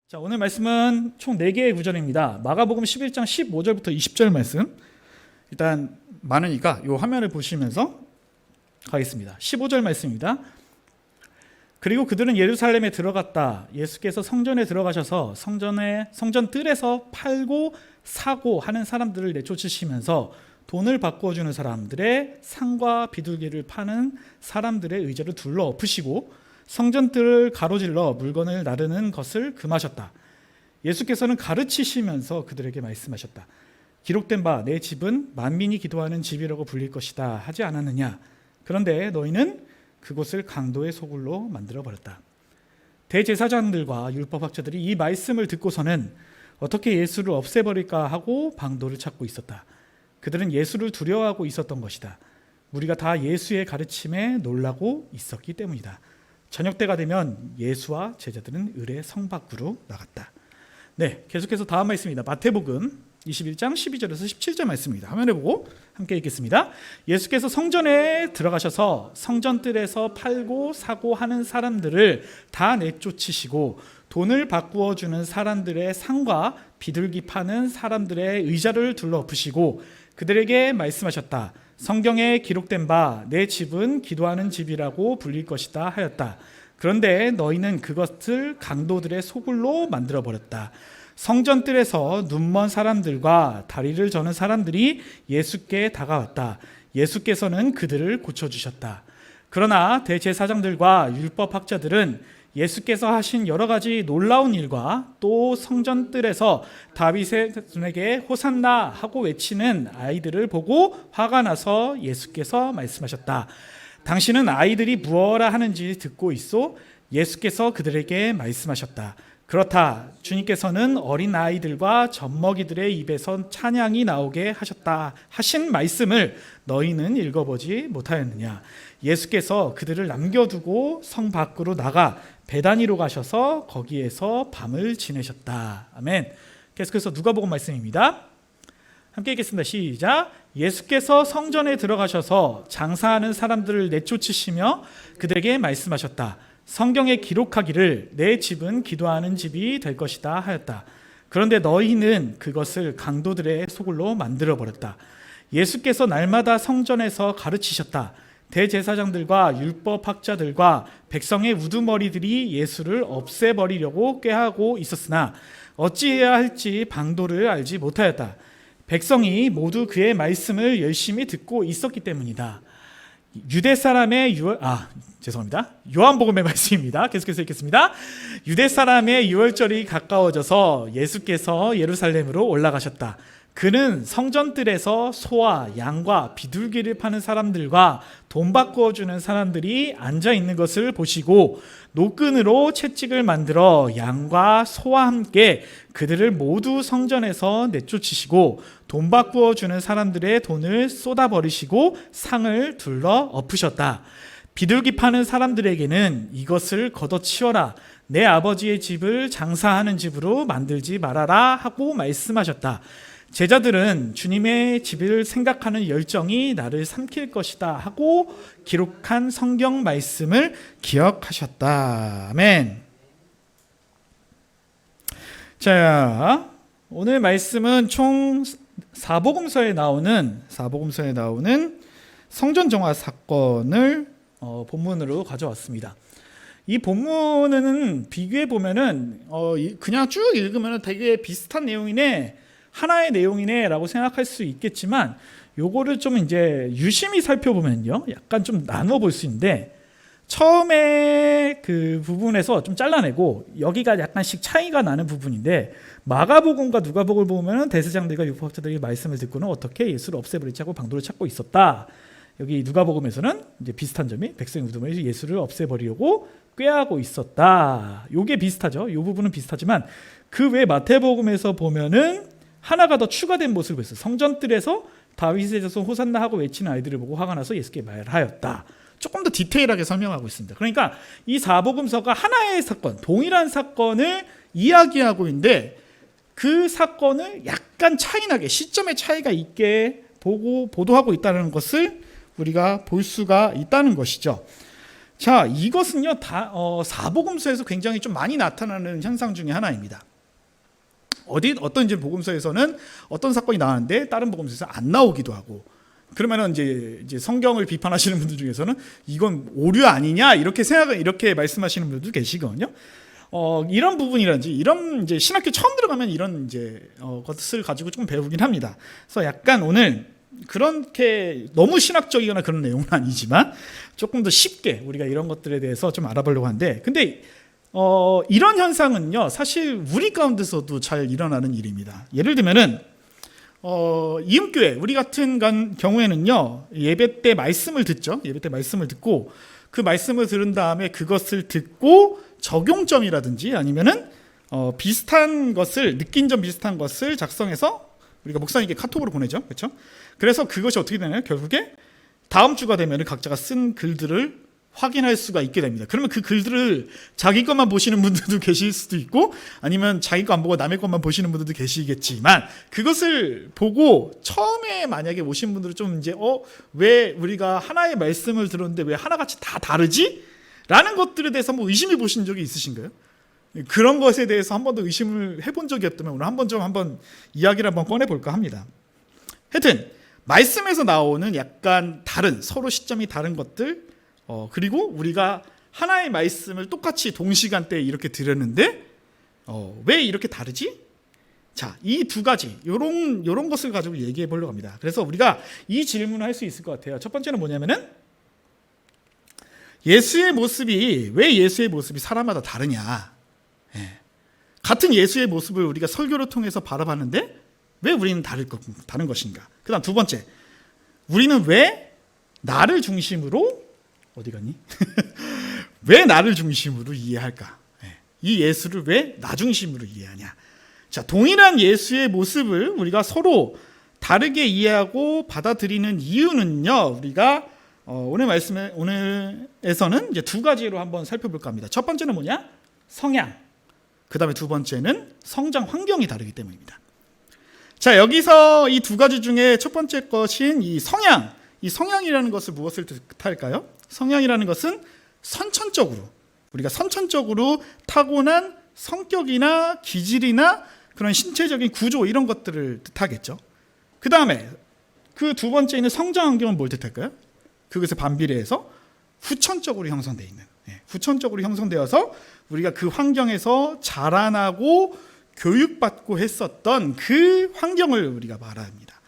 자, 오늘 말씀은 총 4개의 구절입니다. 마가복음 11장 15절부터 20절 말씀. 일단 많으니까 이 화면을 보시면서 가겠습니다. 15절 말씀입니다. 그리고 그들은 예루살렘에 들어갔다. 예수께서 성전에 들어가셔서 성전 뜰에서 팔고 사고 하는 사람들을 내쫓으시면서 돈을 바꾸어 주는 사람들의 상과 비둘기를 파는 사람들의 의자를 둘러 엎으시고 성전뜰을 가로질러 물건을 나르는 것을 금하셨다. 예수께서는 가르치시면서 그들에게 말씀하셨다. 기록된 바 내 집은 만민이 기도하는 집이라고 불릴 것이다 하지 않았느냐. 그런데 너희는 그곳을 강도의 소굴로 만들어버렸다. 대제사장들과 율법학자들이 이 말씀을 듣고서는 어떻게 예수를 없애버릴까 하고 방도를 찾고 있었다. 그들은 예수를 두려워하고 있었던 것이다. 무리가 다 예수의 가르침에 놀라고 있었기 때문이다. 저녁 때가 되면 예수와 제자들은 을의 성 밖으로 나갔다. 네, 계속해서 다음 말씀입니다. 마태복음 21장 12절에서 17절 말씀입니다. 화면에 보고 함께 읽겠습니다. 예수께서 성전에 들어가셔서 성전뜰에서 팔고 사고 하는 사람들을 다 내쫓으시고 돈을 바꾸어 주는 사람들의 상과 비둘기 파는 사람들의 의자를 둘러 엎으시고 그들에게 말씀하셨다. 성경에 기록된 바 내 집은 기도하는 집이라고 불릴 것이다 하였다. 그런데 너희는 그것을 강도들의 소굴로 만들어버렸다. 성전뜰에서 눈먼 사람들과 다리를 저는 사람들이 예수께 다가왔다. 예수께서는 그들을 고쳐주셨다. 그러나 대제사장들과 율법학자들은 예수께서 하신 여러 가지 놀라운 일과 또 성전뜰에서 다윗의 손에게 호산나 하고 외치는 아이들을 보고 화가 나서 예수께서 말씀하셨다. 당신은 아이들이 무엇라 하는지 듣고 있소? 예수께서 그들에게 말씀하셨다. 그렇다. 주님께서는 어린 아이들과 젖먹이들의 입에서 찬양이 나오게 하셨다 하신 말씀을 너희는 읽어보지 못하였느냐. 예수께서 그들을 남겨두고 성 밖으로 나가 베다니로 가셔서 거기에서 밤을 지내셨다. 아멘. 계속해서 누가복음 말씀입니다. 함께 읽겠습니다. 시작. 예수께서 성전에 들어가셔서 장사하는 사람들을 내쫓으시며 그들에게 말씀하셨다. 성경에 기록하기를 내 집은 기도하는 집이 될 것이다 하였다. 그런데 너희는 그것을 강도들의 소굴로 만들어버렸다. 예수께서 날마다 성전에서 가르치셨다. 대제사장들과 율법학자들과 백성의 우두머리들이 예수를 없애버리려고 꾀하고 있었으나 어찌해야 할지 방도를 알지 못하였다. 백성이 모두 그의 말씀을 열심히 듣고 있었기 때문이다. 요한복음의 말씀입니다. 계속해서 읽겠습니다. 유대 사람의 유월절이 가까워져서 예수께서 예루살렘으로 올라가셨다. 그는 성전뜰에서 소와 양과 비둘기를 파는 사람들과 돈 바꾸어 주는 사람들이 앉아 있는 것을 보시고 노끈으로 채찍을 만들어 양과 소와 함께 그들을 모두 성전에서 내쫓으시고 돈 바꾸어 주는 사람들의 돈을 쏟아버리시고 상을 둘러 엎으셨다. 비둘기 파는 사람들에게는 이것을 걷어치워라. 내 아버지의 집을 장사하는 집으로 만들지 말아라 하고 말씀하셨다. 제자들은 주님의 집을 생각하는 열정이 나를 삼킬 것이다 하고 기록한 성경 말씀을 기억하셨다. 아멘. 자, 오늘 말씀은 총 사복음서에 나오는 성전 정화 사건을 본문으로 가져왔습니다. 이 본문은 비교해 보면은 그냥 쭉 읽으면 되게 비슷한 내용이네. 하나의 내용이네라고 생각할 수 있겠지만 요거를 좀 이제 유심히 살펴보면요 약간 좀 나눠 볼 수 있는데 처음에 그 부분에서 좀 잘라내고 여기가 약간씩 차이가 나는 부분인데 마가복음과 누가복음을 보면 대제사장들과 율법학자들이 말씀을 듣고는 어떻게 예수를 없애버리지 하고 방도를 찾고 있었다. 여기 누가복음에서는 이제 비슷한 점이 백성의 우두머리에서 예수를 없애버리려고 꾀하고 있었다. 요게 비슷하죠. 요 부분은 비슷하지만 그 외 마태복음에서 보면은 하나가 더 추가된 모습을 보였어요. 성전뜰에서 다윗의 자손 호산나 하고 외치는 아이들을 보고 화가 나서 예수께 말하였다. 조금 더 디테일하게 설명하고 있습니다. 그러니까 이 사복음서가 하나의 사건, 동일한 사건을 이야기하고 있는데 그 사건을 약간 차이나게 시점의 차이가 있게 보도하고 있다는 것을 우리가 볼 수가 있다는 것이죠. 자, 이것은요 사복음서에서 굉장히 좀 많이 나타나는 현상 중에 하나입니다. 어떤 이제 복음서에서는 어떤 사건이 나왔는데 다른 복음서에서 안 나오기도 하고, 그러면은 이제 성경을 비판하시는 분들 중에서는 이건 오류 아니냐 이렇게 말씀하시는 분들도 계시거든요. 이런 부분이라든지 이런 이제 신학교 처음 들어가면 이런 이제 것을 가지고 좀 배우긴 합니다. 그래서 약간 오늘 그렇게 너무 신학적이거나 그런 내용은 아니지만 조금 더 쉽게 우리가 이런 것들에 대해서 좀 알아보려고 하는데, 근데 이런 현상은요 사실 우리 가운데서도 잘 일어나는 일입니다. 예를 들면은 이음교회 우리 같은 경우에는요 예배 때 말씀을 듣죠. 예배 때 말씀을 듣고 그 말씀을 들은 다음에 그것을 듣고 적용점이라든지 아니면은 비슷한 것을 느낀 점 비슷한 것을 작성해서 우리가 목사님께 카톡으로 보내죠. 그렇죠? 그래서 그것이 어떻게 되나요? 결국에 다음 주가 되면 각자가 쓴 글들을 확인할 수가 있게 됩니다. 그러면 그 글들을 자기 것만 보시는 분들도 계실 수도 있고, 아니면 자기 거 안 보고 남의 것만 보시는 분들도 계시겠지만, 그것을 보고 처음에 만약에 오신 분들은 좀 이제 왜 우리가 하나의 말씀을 들었는데 왜 하나같이 다 다르지? 라는 것들에 대해서 한번 의심해 보신 적이 있으신가요? 그런 것에 대해서 한 번도 의심을 해본 적이 없다면 오늘 한번 이야기를 한번 꺼내볼까 합니다. 하여튼 말씀에서 나오는 약간 다른, 서로 시점이 다른 것들, 그리고 우리가 하나의 말씀을 똑같이 동시간대에 이렇게 들었는데 왜 이렇게 다르지? 자, 이 두 가지 요런 것을 가지고 얘기해 보려고 합니다. 그래서 우리가 이 질문을 할 수 있을 것 같아요. 첫 번째는 뭐냐면은 왜 예수의 모습이 사람마다 다르냐? 같은 예수의 모습을 우리가 설교를 통해서 바라봤는데 왜 우리는 다른 것인가? 그다음 두 번째, 우리는 왜 나를 중심으로 어디 갔니? 왜 나를 중심으로 이해할까? 이 예수를 왜 나 중심으로 이해하냐? 자, 동일한 예수의 모습을 우리가 서로 다르게 이해하고 받아들이는 이유는요, 우리가 오늘에서는 이제 두 가지로 한번 살펴볼까 합니다. 첫 번째는 뭐냐? 성향. 그 다음에 두 번째는 성장 환경이 다르기 때문입니다. 자, 여기서 이 두 가지 중에 첫 번째 것인 이 성향이라는 것을 무엇을 뜻할까요? 성향이라는 것은 우리가 선천적으로 타고난 성격이나 기질이나 그런 신체적인 구조 이런 것들을 뜻하겠죠. 그 다음에 그 두 번째 있는 성장 환경은 뭘 뜻할까요? 그것에 반비례해서 후천적으로 형성되어 있는, 후천적으로 형성되어서 우리가 그 환경에서 자라나고 교육받고 했었던 그 환경을 우리가 말합니다.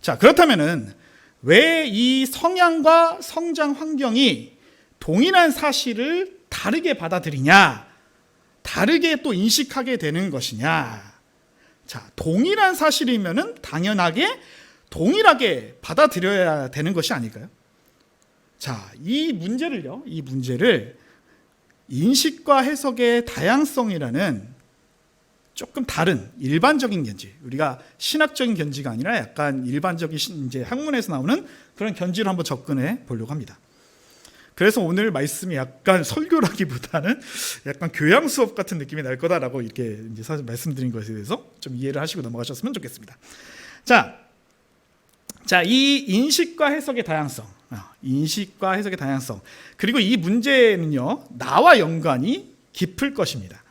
자, 그렇다면은 왜 이 성향과 성장 환경이 동일한 사실을 다르게 받아들이냐, 다르게 또 인식하게 되는 것이냐? 자, 동일한 사실이면은 당연하게 동일하게 받아들여야 되는 것이 아닐까요? 자, 이 문제를 인식과 해석의 다양성이라는 조금 다른 일반적인 견지, 우리가 신학적인 견지가 아니라 약간 일반적인 이제 학문에서 나오는 그런 견지로 한번 접근해 보려고 합니다. 그래서 오늘 말씀이 약간 설교라기보다는 약간 교양 수업 같은 느낌이 날 거다라고 이렇게 이제 사실 말씀드린 것에 대해서 좀 이해를 하시고 넘어가셨으면 좋겠습니다. 자, 이 인식과 해석의 다양성, 그리고 이 문제는요, 나와 연관이 깊을 것입니다.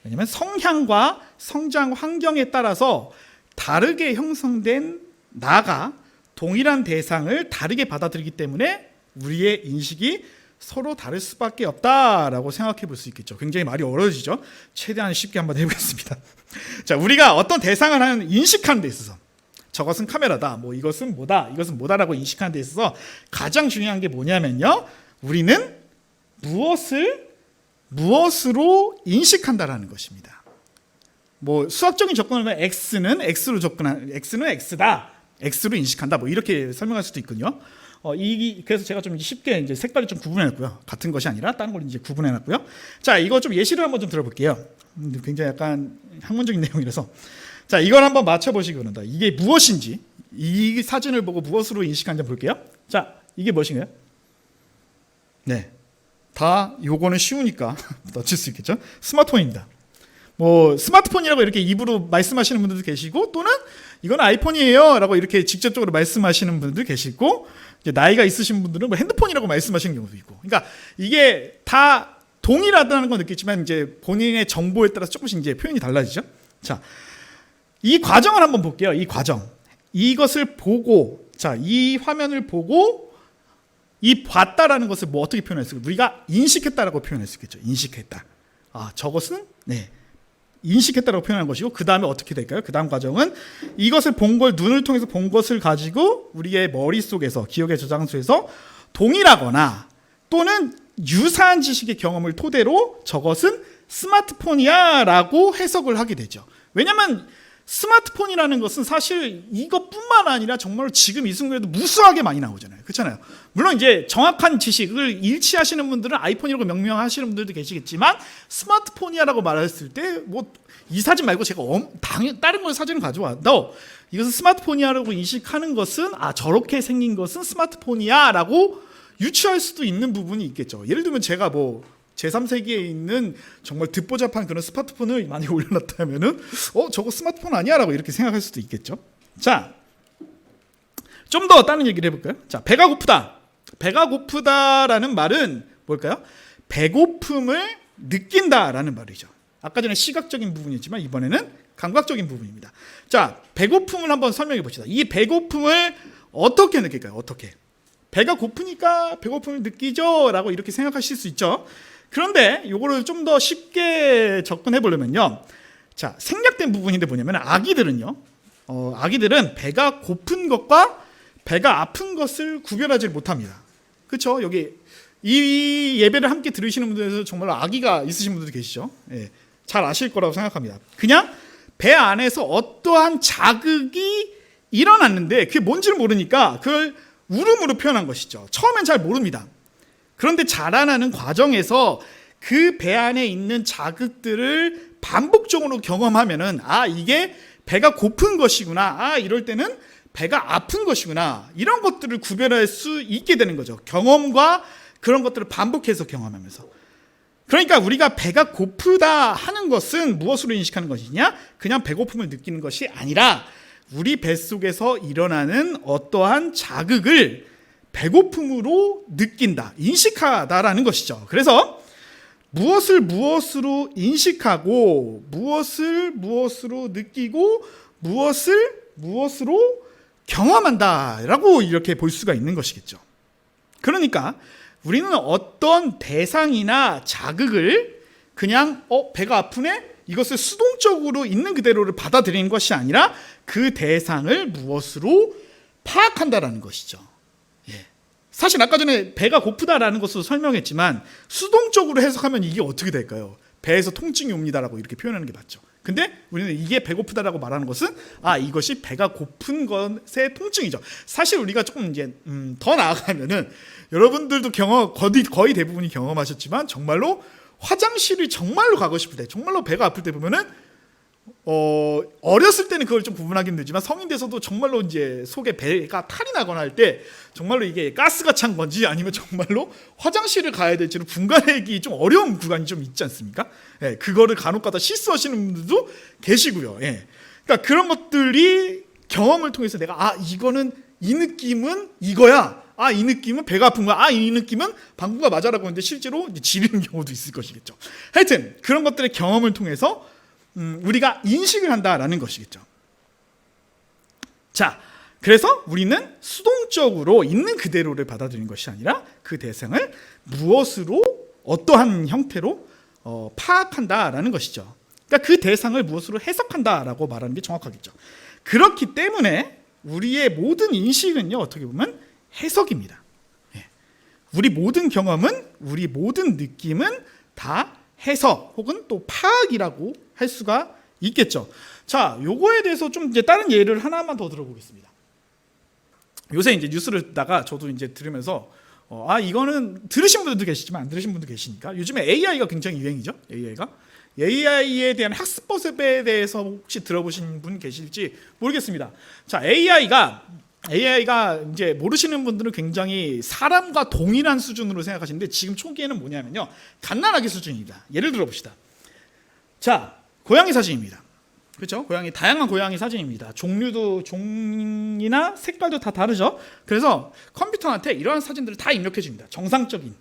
왜냐하면 성향과 성장 환경에 따라서 다르게 형성된 나가 동일한 대상을 다르게 받아들이기 때문에 우리의 인식이 서로 다를 수밖에 없다라고 생각해 볼 수 있겠죠. 굉장히 말이 어려워지죠. 최대한 쉽게 한번 해보겠습니다. 자, 우리가 어떤 대상을 인식하는 데 있어서 저것은 카메라다, 뭐 이것은 뭐다라고 인식하는 데 있어서 가장 중요한 게 뭐냐면요, 우리는 무엇으로 인식한다라는 것입니다. 뭐 수학적인 접근을 하면 x는 x다, x로 인식한다, 뭐 이렇게 설명할 수도 있거든요. 그래서 제가 좀 쉽게 이제 색깔을 좀 구분해놨고요. 같은 것이 아니라 다른 걸 이제 구분해놨고요. 자, 이거 좀 예시를 한번 좀 들어볼게요. 굉장히 약간 학문적인 내용이라서. 자, 이걸 한번 맞춰보시기 바랍니다. 이게 무엇인지, 이 사진을 보고 무엇으로 인식하는지 볼게요. 자, 이게 무엇인가요? 네, 다 요거는 쉬우니까 맞출 수 있겠죠. 스마트폰입니다. 뭐 스마트폰이라고 이렇게 입으로 말씀하시는 분들도 계시고, 또는 이건 아이폰이에요라고 이렇게 직접적으로 말씀하시는 분들도 계시고, 이제 나이가 있으신 분들은 뭐 핸드폰이라고 말씀하시는 경우도 있고. 그러니까 이게 다 동일하다는 건 느끼지만 이제 본인의 정보에 따라서 조금씩 이제 표현이 달라지죠. 자, 이 과정을 한번 볼게요. 이 과정. 이것을 보고, 자, 이 화면을 보고 이 봤다라는 것을 뭐 어떻게 표현했을까? 우리가 인식했다라고 표현할 수 있겠죠. 인식했다. 아, 저것은 인식했다라고 표현한 것이고, 그 다음에 어떻게 될까요? 그 다음 과정은 이것을 본 걸, 눈을 통해서 본 것을 가지고 우리의 머릿속에서, 기억의 저장소에서 동일하거나 또는 유사한 지식의 경험을 토대로 저것은 스마트폰이야 라고 해석을 하게 되죠. 왜냐하면 스마트폰이라는 것은 사실 이것뿐만 아니라 정말로 지금 이 순간에도 무수하게 많이 나오잖아요. 그렇잖아요. 물론 이제 정확한 지식을 일치하시는 분들은 아이폰이라고 명명하시는 분들도 계시겠지만, 스마트폰이라고 말했을 때 뭐 이 사진 말고 제가 다른 걸 사진을 가져와도 이것은 스마트폰이야라고 인식하는 것은, 아, 저렇게 생긴 것은 스마트폰이야라고 유추할 수도 있는 부분이 있겠죠. 예를 들면 제가 뭐 제3세기에 있는 정말 듣보잡한 그런 스마트폰을 많이 올려놨다면은 저거 스마트폰 아니야? 라고 이렇게 생각할 수도 있겠죠. 자, 좀 더 다른 얘기를 해볼까요? 자, 배가 고프다. 배가 고프다라는 말은 뭘까요? 배고픔을 느낀다라는 말이죠. 아까 전에 시각적인 부분이었지만 이번에는 감각적인 부분입니다. 자, 배고픔을 한번 설명해 봅시다. 이 배고픔을 어떻게 느낄까요? 어떻게? 배가 고프니까 배고픔을 느끼죠? 라고 이렇게 생각하실 수 있죠. 그런데 이거를 좀 더 쉽게 접근해 보려면요. 자, 생략된 부분인데 뭐냐면 아기들은요. 아기들은 배가 고픈 것과 배가 아픈 것을 구별하지 못합니다. 그렇죠? 여기 이 예배를 함께 들으시는 분들에서 정말로 아기가 있으신 분들도 계시죠. 예, 잘 아실 거라고 생각합니다. 그냥 배 안에서 어떠한 자극이 일어났는데 그게 뭔지를 모르니까 그걸 울음으로 표현한 것이죠. 처음엔 잘 모릅니다. 그런데 자라나는 과정에서 그 배 안에 있는 자극들을 반복적으로 경험하면은, 아, 이게 배가 고픈 것이구나, 아, 이럴 때는 배가 아픈 것이구나, 이런 것들을 구별할 수 있게 되는 거죠. 경험과 그런 것들을 반복해서 경험하면서. 그러니까 우리가 배가 고프다 하는 것은 무엇으로 인식하는 것이냐? 그냥 배고픔을 느끼는 것이 아니라 우리 뱃속에서 일어나는 어떠한 자극을 배고픔으로 느낀다, 인식하다라는 것이죠. 그래서 무엇을 무엇으로 인식하고, 무엇을 무엇으로 느끼고, 무엇을 무엇으로 경험한다라고 이렇게 볼 수가 있는 것이겠죠. 그러니까 우리는 어떤 대상이나 자극을 그냥 배가 아프네? 이것을 수동적으로 있는 그대로를 받아들이는 것이 아니라 그 대상을 무엇으로 파악한다라는 것이죠. 예. 사실 아까 전에 배가 고프다라는 것으로 설명했지만 수동적으로 해석하면 이게 어떻게 될까요? 배에서 통증이 옵니다라고 이렇게 표현하는 게 맞죠. 근데 우리는 이게 배고프다라고 말하는 것은, 아, 이것이 배가 고픈 것의 통증이죠. 사실 우리가 조금 이제 더 나아가면은 여러분들도 거의 대부분이 경험하셨지만 정말로 화장실이 정말로 가고 싶을 때, 정말로 배가 아플 때 보면은 어렸을 때는 그걸 좀 구분하기 힘들지만 성인 돼서도 정말로 이제 속에 배가 탈이 나거나 할 때 정말로 이게 가스가 찬 건지 아니면 정말로 화장실을 가야 될지는 분간하기 좀 어려운 구간이 좀 있지 않습니까? 예, 그거를 간혹가다 실수하시는 분들도 계시고요. 예. 그러니까 그런 것들이 경험을 통해서 내가, 이거는 이 느낌은 이거야. 이 느낌은 배가 아픈 거야. 이 느낌은 방구가 맞아라고 하는데 실제로 지리는 경우도 있을 것이겠죠. 하여튼 그런 것들의 경험을 통해서 우리가 인식을 한다라는 것이겠죠. 자, 그래서 우리는 수동적으로 있는 그대로를 받아들이는 것이 아니라 그 대상을 무엇으로, 어떠한 형태로 파악한다라는 것이죠. 그러니까 그 대상을 무엇으로 해석한다라고 말하는 게 정확하겠죠. 그렇기 때문에 우리의 모든 인식은요, 어떻게 보면 해석입니다. 예. 우리 모든 경험은, 우리 모든 느낌은 다 해석 혹은 또 파악이라고 할 수가 있겠죠. 자, 요거에 대해서 좀 이제 다른 예를 하나만 더 들어보겠습니다. 요새 이제 뉴스를 듣다가 저도 이제 들으면서 이거는 들으신 분들도 계시지만 안 들으신 분도 계시니까, 요즘에 AI가 굉장히 유행이죠. AI에 대한 학습법에 대해서 혹시 들어보신 분 계실지 모르겠습니다. 자, AI가 이제 모르시는 분들은 굉장히 사람과 동일한 수준으로 생각하시는데, 지금 초기에는 뭐냐면요, 갓난아기 수준입니다. 예를 들어 봅시다. 자, 고양이 사진입니다. 그렇죠? 다양한 고양이 사진입니다. 종이나 색깔도 다 다르죠. 그래서 컴퓨터한테 이러한 사진들을 다 입력해 줍니다. 정상적인,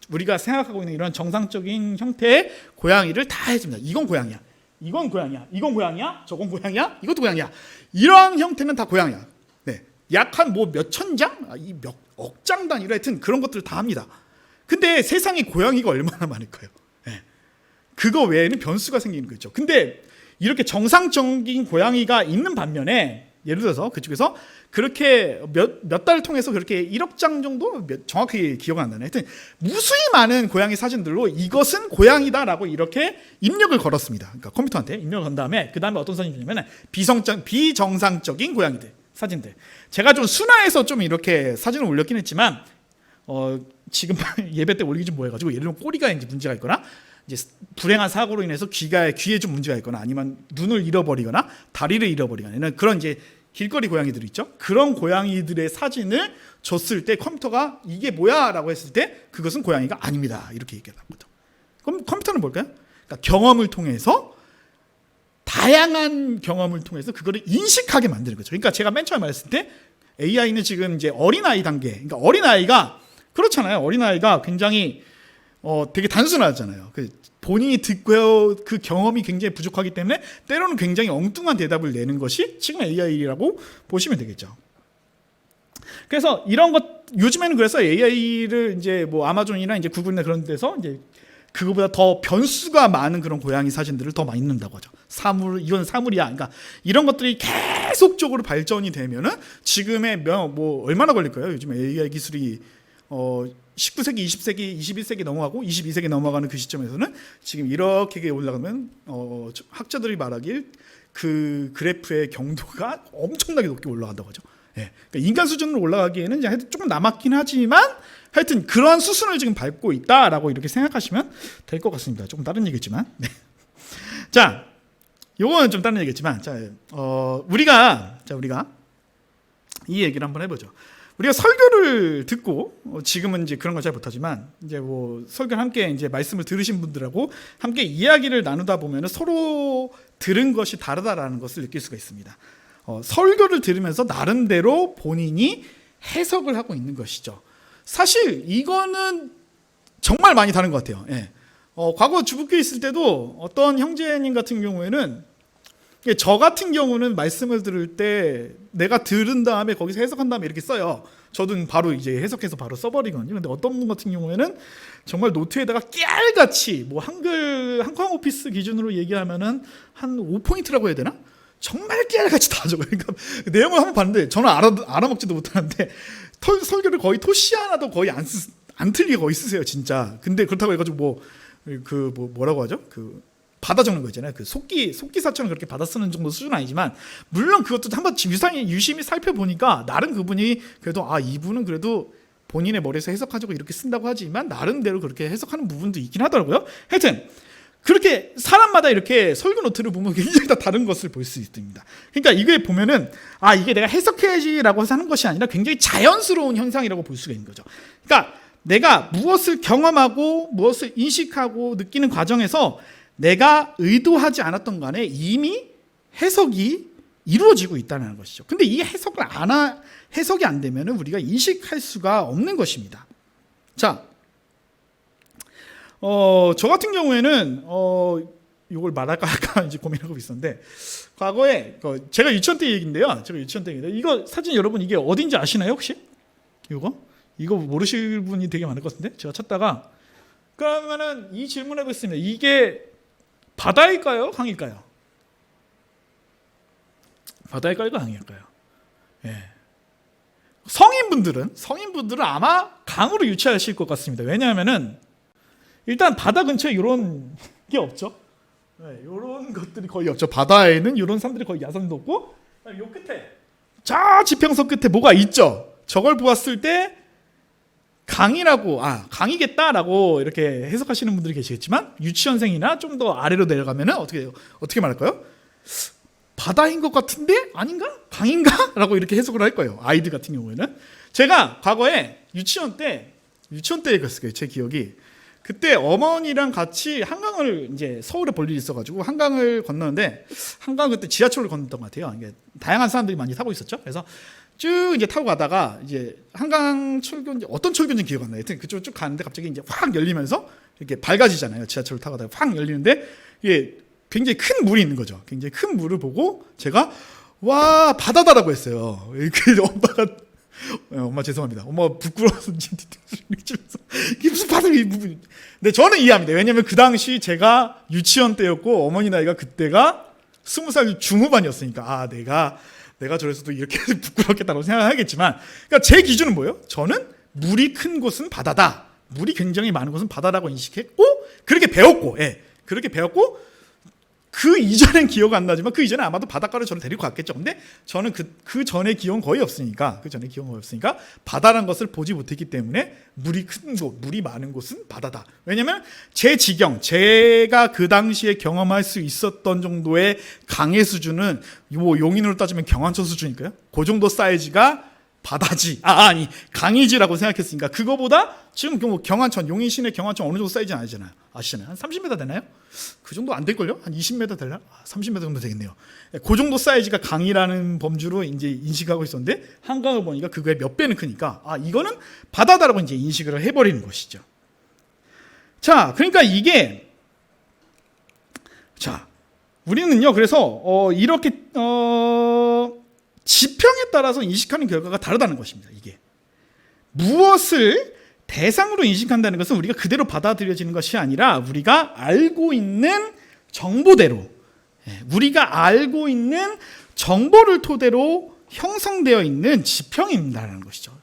우리가 생각하고 있는 이런 정상적인 형태의 고양이를 다 해줍니다. 이건 고양이야, 이건 고양이야, 이건 고양이야, 저건 고양이야, 이것도 고양이야. 이러한 형태는 다 고양이야. 네, 약 한 뭐 몇천 장, 몇 억 장 단위로 하여튼 그런 것들을 다 합니다. 근데 세상에 고양이가 얼마나 많을까요? 네. 그거 외에는 변수가 생기는 거죠. 근데 이렇게 정상적인 고양이가 있는 반면에, 예를 들어서 그쪽에서 그렇게 몇 달을 통해서 그렇게 1억 장 정도, 정확히 기억은 안 나네. 하여튼 무수히 많은 고양이 사진들로 이것은 고양이다라고 이렇게 입력을 걸었습니다. 그러니까 컴퓨터한테 입력을 건 다음에, 그 다음에 어떤 사진이냐면 비정상적인 고양이들 사진들. 제가 좀 순화해서 좀 이렇게 사진을 올렸긴 했지만, 지금 예배 때 올리기 좀 뭐해가지고, 예를 들면 꼬리가 이제 문제가 있거나, 이제 불행한 사고로 인해서 귀에 좀 문제가 있거나, 아니면 눈을 잃어버리거나 다리를 잃어버리거나, 그런 이제 길거리 고양이들 있죠. 그런 고양이들의 사진을 줬을 때 컴퓨터가 이게 뭐야라고 했을 때 그것은 고양이가 아닙니다, 이렇게 얘기하는 거죠. 그럼 컴퓨터는 뭘까요? 그러니까 경험을 통해서, 다양한 경험을 통해서 그거를 인식하게 만드는 거죠. 그러니까 제가 맨 처음에 말했을 때 AI는 지금 이제 어린아이 단계, 그러니까 어린아이가 그렇잖아요. 어린아이가 굉장히 되게 단순하잖아요. 본인이 듣고 그 경험이 굉장히 부족하기 때문에 때로는 굉장히 엉뚱한 대답을 내는 것이 지금 AI라고 보시면 되겠죠. 그래서 이런 것, 요즘에는 그래서 AI를 이제 뭐 아마존이나 이제 구글이나 그런 데서 이제 그거보다 더 변수가 많은 그런 고양이 사진들을 더 많이 넣는다고 하죠. 이건 사물이야. 그러니까 이런 것들이 계속적으로 발전이 되면은 지금의 뭐 얼마나 걸릴까요? 요즘 AI 기술이 19세기, 20세기, 21세기 넘어가고 22세기 넘어가는 그 시점에서는 지금 이렇게 올라가면 학자들이 말하길 그 그래프의 경도가 엄청나게 높게 올라간다고 하죠. 예. 그러니까 인간 수준으로 올라가기에는 이제 조금 남았긴 하지만 하여튼 그러한 수순을 지금 밟고 있다라고 이렇게 생각하시면 될 것 같습니다. 조금 다른 얘기겠지만. 네. 자, 요거는 좀 다른 얘기겠지만, 우리가 이 얘기를 한번 해보죠. 우리가 설교를 듣고, 지금은 이제 그런 걸 잘 못하지만, 이제 뭐 설교를 함께 이제 말씀을 들으신 분들하고 함께 이야기를 나누다 보면 서로 들은 것이 다르다라는 것을 느낄 수가 있습니다. 설교를 들으면서 나름대로 본인이 해석을 하고 있는 것이죠. 사실 이거는 정말 많이 다른 것 같아요. 예. 과거 주북교에 있을 때도 어떤 형제님 같은 경우에는, 저 같은 경우는 말씀을 들을 때 내가 들은 다음에 거기서 해석한 다음에 이렇게 써요. 저도 바로 이제 해석해서 바로 써버리거든요. 근데 어떤 분 같은 경우에는 정말 노트에다가 깨알같이, 뭐 한국 오피스 기준으로 얘기하면은 한 5포인트라고 해야 되나? 정말 깨알같이 다 적어요. 그러니까 내용을 한번 봤는데 저는 알아먹지도 못하는데 설교를 거의 토시 하나도 거의 안 틀리게 거의 쓰세요, 진짜. 근데 그렇다고 해가지고 뭐라고 하죠? 받아 적는 거 있잖아요. 속기사처럼 그렇게 받아 쓰는 정도 수준 아니지만, 물론 그것도 한번 유심히 살펴보니까 나름 그분이 그래도 이분은 그래도 본인의 머리에서 해석하자고 이렇게 쓴다고 하지만 나름대로 그렇게 해석하는 부분도 있긴 하더라고요. 하여튼 그렇게 사람마다 이렇게 설교 노트를 보면 굉장히 다 다른 것을 볼 수 있습니다. 그러니까 이게 보면은 이게 내가 해석해야지라고 해서 하는 것이 아니라 굉장히 자연스러운 현상이라고 볼 수가 있는 거죠. 그러니까 내가 무엇을 경험하고 무엇을 인식하고 느끼는 과정에서 내가 의도하지 않았던 간에 이미 해석이 이루어지고 있다는 것이죠. 근데 이 해석이 안 되면은 우리가 인식할 수가 없는 것입니다. 자, 저 같은 경우에는 이걸 말할까 할까 이제 고민하고 있었는데, 과거에 제가 유치원 때 얘기인데요. 이거 사진 여러분 이게 어딘지 아시나요 혹시? 이거 모르실 분이 되게 많을 것 같은데, 제가 찾다가 그러면은 이 질문해 보겠습니다. 이게 바다일까요, 강일까요? 바다일까요, 강일까요? 예. 성인분들은 아마 강으로 유추하실 것 같습니다. 왜냐하면은 일단 바다 근처에 이런 게 없죠. 네, 이런 것들이 거의 없죠. 바다에는 이런 산들이 거의 야산도 없고, 요 끝에 저 지평선 끝에 뭐가 있죠. 저걸 보았을 때 강이겠다라고 이렇게 해석하시는 분들이 계시겠지만, 유치원생이나 좀 더 아래로 내려가면은 어떻게 말할까요? 바다인 것 같은데 아닌가? 강인가? 라고 이렇게 해석을 할 거예요. 아이들 같은 경우에는. 제가 과거에 유치원 때 그랬을 거예요. 제 기억이. 그때 어머니랑 같이 한강을 이제 서울에 볼 일이 있어가지고 한강을 건너는데 한강 그때 지하철을 건넜던 것 같아요. 이게 다양한 사람들이 많이 타고 있었죠. 그래서 쭉 이제 타고 가다가 이제 한강 철교인지 어떤 철교인지 기억 안 나요. 하여튼 그쪽 쭉 가는데 갑자기 이제 확 열리면서 이렇게 밝아지잖아요. 지하철을 타고 가다가 확 열리는데 이게 굉장히 큰 물이 있는 거죠. 굉장히 큰 물을 보고 제가 와 바다다라고 했어요. 이렇게 엄마가 엄마 죄송합니다. 엄마 부끄러워서 이게 무슨 바닥이 근데 저는 이해합니다. 왜냐면 그 당시 제가 유치원 때였고 어머니 나이가 그때가 20살 중후반이었으니까 아 내가 저래서도 이렇게 부끄럽겠다고 생각하겠지만 그러니까 제 기준은 뭐예요? 저는 물이 큰 곳은 바다다. 물이 굉장히 많은 곳은 바다라고 인식했고 그렇게 배웠고 그렇게 배웠고 그 이전엔 기억 안 나지만 그 이전에 아마도 바닷가로 저를 데리고 갔겠죠. 근데 저는 그 전에 기억은 거의 없으니까 바다라는 것을 보지 못했기 때문에 물이 큰 곳, 물이 많은 곳은 바다다. 왜냐면 제 지경, 제가 그 당시에 경험할 수 있었던 정도의 강의 수준은 뭐 용인으로 따지면 경안천 수준이니까요. 그 정도 사이즈가 바다지, 아니 강이지라고 생각했으니까 그거보다 지금 뭐 경안천, 용인 시내 경안천 어느 정도 사이즈는 아시잖아요. 한 30m 되나요? 그 정도 안 될걸요? 한 20m 되나? 30m 정도 되겠네요. 그 정도 사이즈가 강이라는 범주로 이제 인식하고 있었는데 한강을 보니까 그거의 몇 배는 크니까 아 이거는 바다다라고 이제 인식을 해버리는 것이죠. 자, 그러니까 이게 자 우리는요 그래서 이렇게 지평에 따라서 인식하는 결과가 다르다는 것입니다. 이게 무엇을 대상으로 인식한다는 것은 우리가 그대로 받아들여지는 것이 아니라 우리가 알고 있는 정보대로 우리가 알고 있는 정보를 토대로 형성되어 있는 지평입니다라는 것이죠.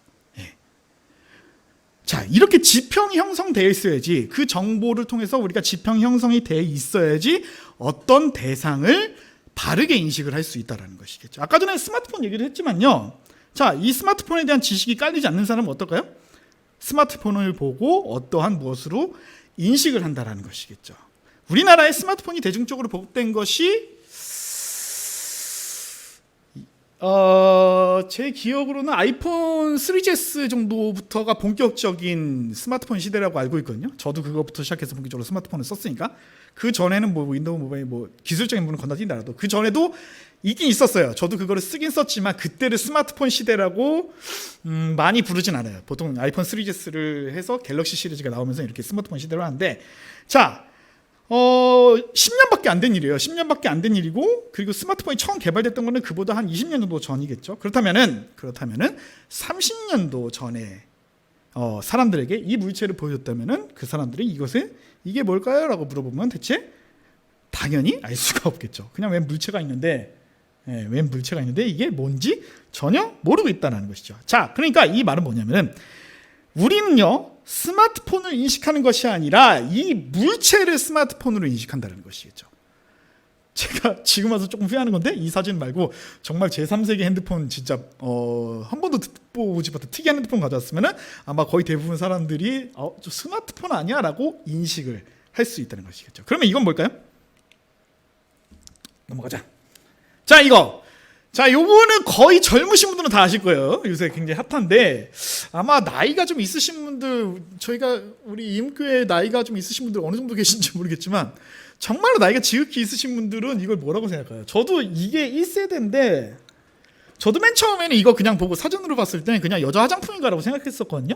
자, 이렇게 지평이 형성되어 있어야지 그 정보를 통해서 우리가 지평 형성이 되어 있어야지 어떤 대상을 바르게 인식을 할 수 있다는 것이겠죠. 아까 전에 스마트폰 얘기를 했지만요. 자, 이 스마트폰에 대한 지식이 깔리지 않는 사람은 어떨까요? 스마트폰을 보고 어떠한 무엇으로 인식을 한다는 것이겠죠. 우리나라의 스마트폰이 대중적으로 보급된 것이 제 기억으로는 아이폰 3GS 정도부터가 본격적인 스마트폰 시대라고 알고 있거든요. 저도 그거부터 시작해서 본격적으로 스마트폰을 썼으니까 그 전에는 뭐 윈도우 모바일 뭐 기술적인 부분은 건너뛴다라도 그 전에도 있긴 있었어요. 저도 그거를 쓰긴 썼지만 그때를 스마트폰 시대라고 많이 부르진 않아요. 보통 아이폰 3GS를 해서 갤럭시 시리즈가 나오면서 이렇게 스마트폰 시대로 하는데 자 10년밖에 안 된 일이에요. 10년밖에 안 된 일이고 그리고 스마트폰이 처음 개발됐던 거는 그보다 한 20년 정도 전이겠죠. 그렇다면은 30년도 전에 사람들에게 이 물체를 보여줬다면은 그 사람들이 이게 뭘까요? 라고 물어보면 대체 당연히 알 수가 없겠죠. 그냥 웬 물체가 있는데 이게 뭔지 전혀 모르고 있다는 것이죠. 자, 그러니까 이 말은 뭐냐면은 우리는요 스마트폰을 인식하는 것이 아니라 이 물체를 스마트폰으로 인식한다는 것이겠죠. 제가 지금 와서 조금 후회하는 건데 이 사진 말고 정말 제3세기 핸드폰 진짜 한 번도 보지 못한 특이한 핸드폰 가져왔으면 아마 거의 대부분 사람들이 저 스마트폰 아니야? 라고 인식을 할 수 있다는 것이겠죠. 그러면 이건 뭘까요? 넘어가자. 자, 요거는 거의 젊으신 분들은 다 아실 거예요. 요새 굉장히 핫한데 아마 나이가 좀 있으신 분들 우리 이음교회 나이가 좀 있으신 분들 어느 정도 계신지 모르겠지만 정말로 나이가 지극히 있으신 분들은 이걸 뭐라고 생각해요? 저도 이게 1세대인데 저도 맨 처음에는 이거 그냥 보고 사진으로 봤을 때는 그냥 여자 화장품인가라고 생각했었거든요.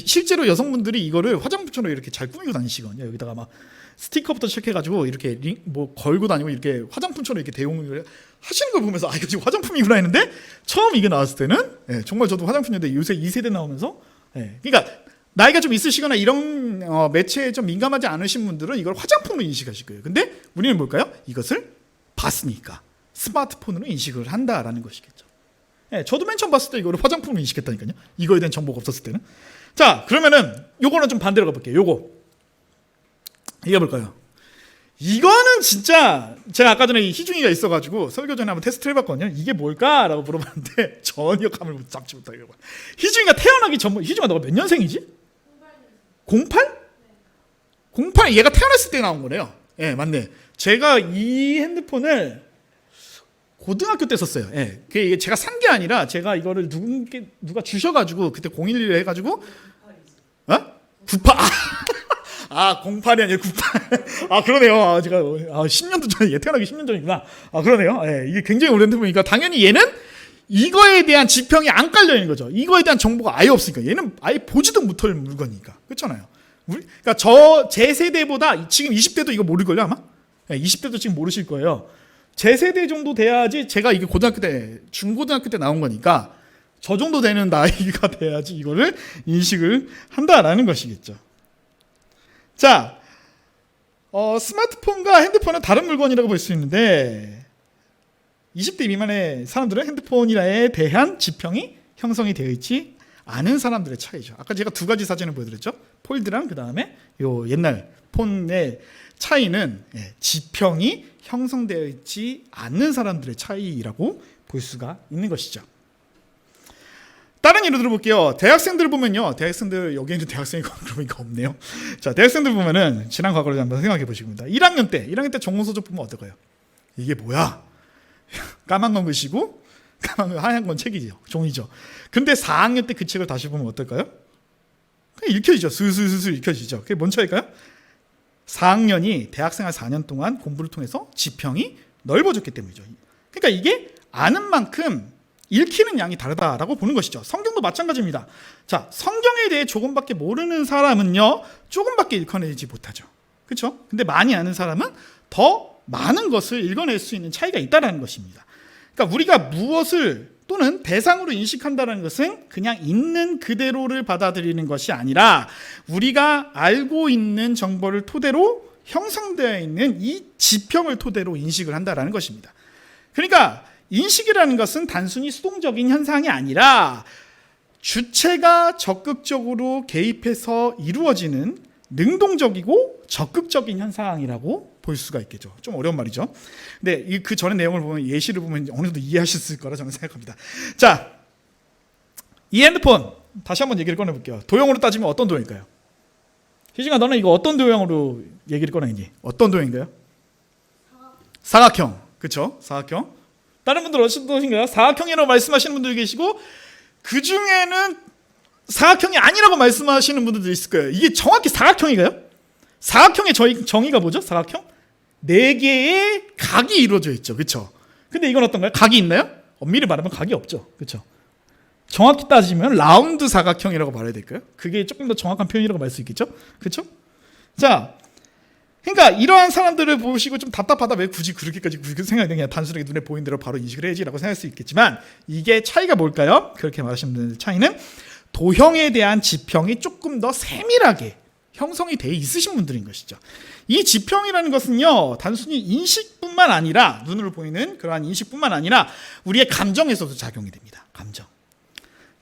실제로 여성분들이 이거를 화장품처럼 이렇게 잘 꾸미고 다니시거든요. 여기다가 막 스티커부터 시작해가지고 이렇게 뭐 걸고 다니고 이렇게 화장품처럼 이렇게 대용을 하시는 걸 보면서 이거 지금 화장품이구나 했는데 처음 이게 나왔을 때는 정말 저도 화장품인데 요새 2세대 나오면서 그러니까 나이가 좀 있으시거나 이런 매체에 좀 민감하지 않으신 분들은 이걸 화장품으로 인식하실 거예요. 근데 우리는 뭘까요? 이것을 봤으니까 스마트폰으로 인식을 한다라는 것이겠죠. 저도 맨 처음 봤을 때 이거를 화장품으로 인식했다니까요. 이거에 대한 정보가 없었을 때는. 자, 그러면은 요거는 좀 반대로 가볼게요. 이게 뭘까요? 이거는 진짜 제가 아까 전에 희중이가 있어가지고 설교 전에 한번 테스트를 해봤거든요. 이게 뭘까라고 물어봤는데 전혀 감을 잡지 못하겠고. 희중이가 태어나기 전 희중아 너가 몇 년생이지? 08? 08 얘가 태어났을 때 나온 거래요. 맞네. 제가 이 핸드폰을 고등학교 때 썼어요. 이게 제가 산 게 아니라 제가 이거를 누가 주셔가지고 그때 011 해가지고 98 아, 08이 아니라 98. 아, 그러네요. 아, 제가 10년도 전에, 얘 태어나기 10년 전이구나. 아, 그러네요. 예, 이게 굉장히 오랜 부분이니까 당연히 얘는 이거에 대한 지평이 안 깔려 있는 거죠. 이거에 대한 정보가 아예 없으니까. 얘는 아예 보지도 못할 물건이니까. 그렇잖아요. 그러니까 제 세대보다 지금 20대도 이거 모를걸요, 아마? 예, 20대도 지금 모르실 거예요. 제 세대 정도 돼야지. 제가 이게 고등학교 때, 중고등학교 때 나온 거니까 저 정도 되는 나이가 돼야지 이거를 인식을 한다라는 것이겠죠. 자, 스마트폰과 핸드폰은 다른 물건이라고 볼 수 있는데 20대 미만의 사람들은 핸드폰에 대한 지평이 형성이 되어 있지 않은 사람들의 차이죠. 아까 제가 두 가지 사진을 보여드렸죠. 폴드랑 그 다음에 요 옛날 폰의 차이는 지평이 형성되어 있지 않는 사람들의 차이라고 볼 수가 있는 것이죠. 다른 예로 들어볼게요. 대학생들 보면요. 대학생들, 여기에는 대학생이 그러니까 없네요. 자, 대학생들 보면은 지난 과거를 한번 생각해 보시겠습니다. 1학년 때 정문서적 보면 어떨까요? 이게 뭐야? 까만 건 글씨고 까만 건 하얀 건 책이죠. 종이죠. 근데 4학년 때 그 책을 다시 보면 어떨까요? 그냥 읽혀지죠. 슬슬 읽혀지죠. 그게 뭔 차이일까요? 4학년이 대학생활 4년 동안 공부를 통해서 지평이 넓어졌기 때문이죠. 그러니까 이게 아는 만큼 읽히는 양이 다르다라고 보는 것이죠. 성경도 마찬가지입니다. 자, 성경에 대해 조금밖에 모르는 사람은요, 조금밖에 읽어내지 못하죠. 그렇죠? 근데 많이 아는 사람은 더 많은 것을 읽어낼 수 있는 차이가 있다는 것입니다. 그러니까 우리가 무엇을 또는 대상으로 인식한다는 것은 그냥 있는 그대로를 받아들이는 것이 아니라 우리가 알고 있는 정보를 토대로 형성되어 있는 이 지평을 토대로 인식을 한다는 것입니다. 그러니까 인식이라는 것은 단순히 수동적인 현상이 아니라 주체가 적극적으로 개입해서 이루어지는 능동적이고 적극적인 현상이라고 볼 수가 있겠죠. 좀 어려운 말이죠. 근데 그 전의 내용을 보면, 예시를 보면 어느 정도 이해하셨을 거라 저는 생각합니다. 자, 이 핸드폰 다시 한번 얘기를 꺼내볼게요. 도형으로 따지면 어떤 도형일까요? 희진아, 너는 이거 어떤 도형으로 얘기를 꺼내니? 어떤 도형인가요? 사각형. 그렇죠? 사각형. 다른 분들 어떤 도형인가요? 사각형이라고 말씀하시는 분들 계시고, 그 중에는 사각형이 아니라고 말씀하시는 분들도 있을 거예요. 이게 정확히 사각형인가요? 사각형의 정의가 뭐죠? 사각형? 4개의 각이 이루어져 있죠. 그렇죠? 근데 이건 어떤가요? 각이 있나요? 엄밀히 말하면 각이 없죠. 그렇죠? 정확히 따지면 라운드 사각형이라고 말해야 될까요? 그게 조금 더 정확한 표현이라고 말 수 있겠죠? 그렇죠? 자, 그러니까 이러한 사람들을 보시고 좀 답답하다, 왜 굳이 그렇게까지 생각이 그냥 단순하게 눈에 보이는 대로 바로 인식을 해야지라고 생각할 수 있겠지만, 이게 차이가 뭘까요? 그렇게 말하시는 분들 차이는 도형에 대한 지평이 조금 더 세밀하게 형성이 돼 있으신 분들인 것이죠. 이 지평이라는 것은요, 단순히 인식뿐만 아니라, 눈으로 보이는 그러한 인식뿐만 아니라 우리의 감정에서도 작용이 됩니다. 감정.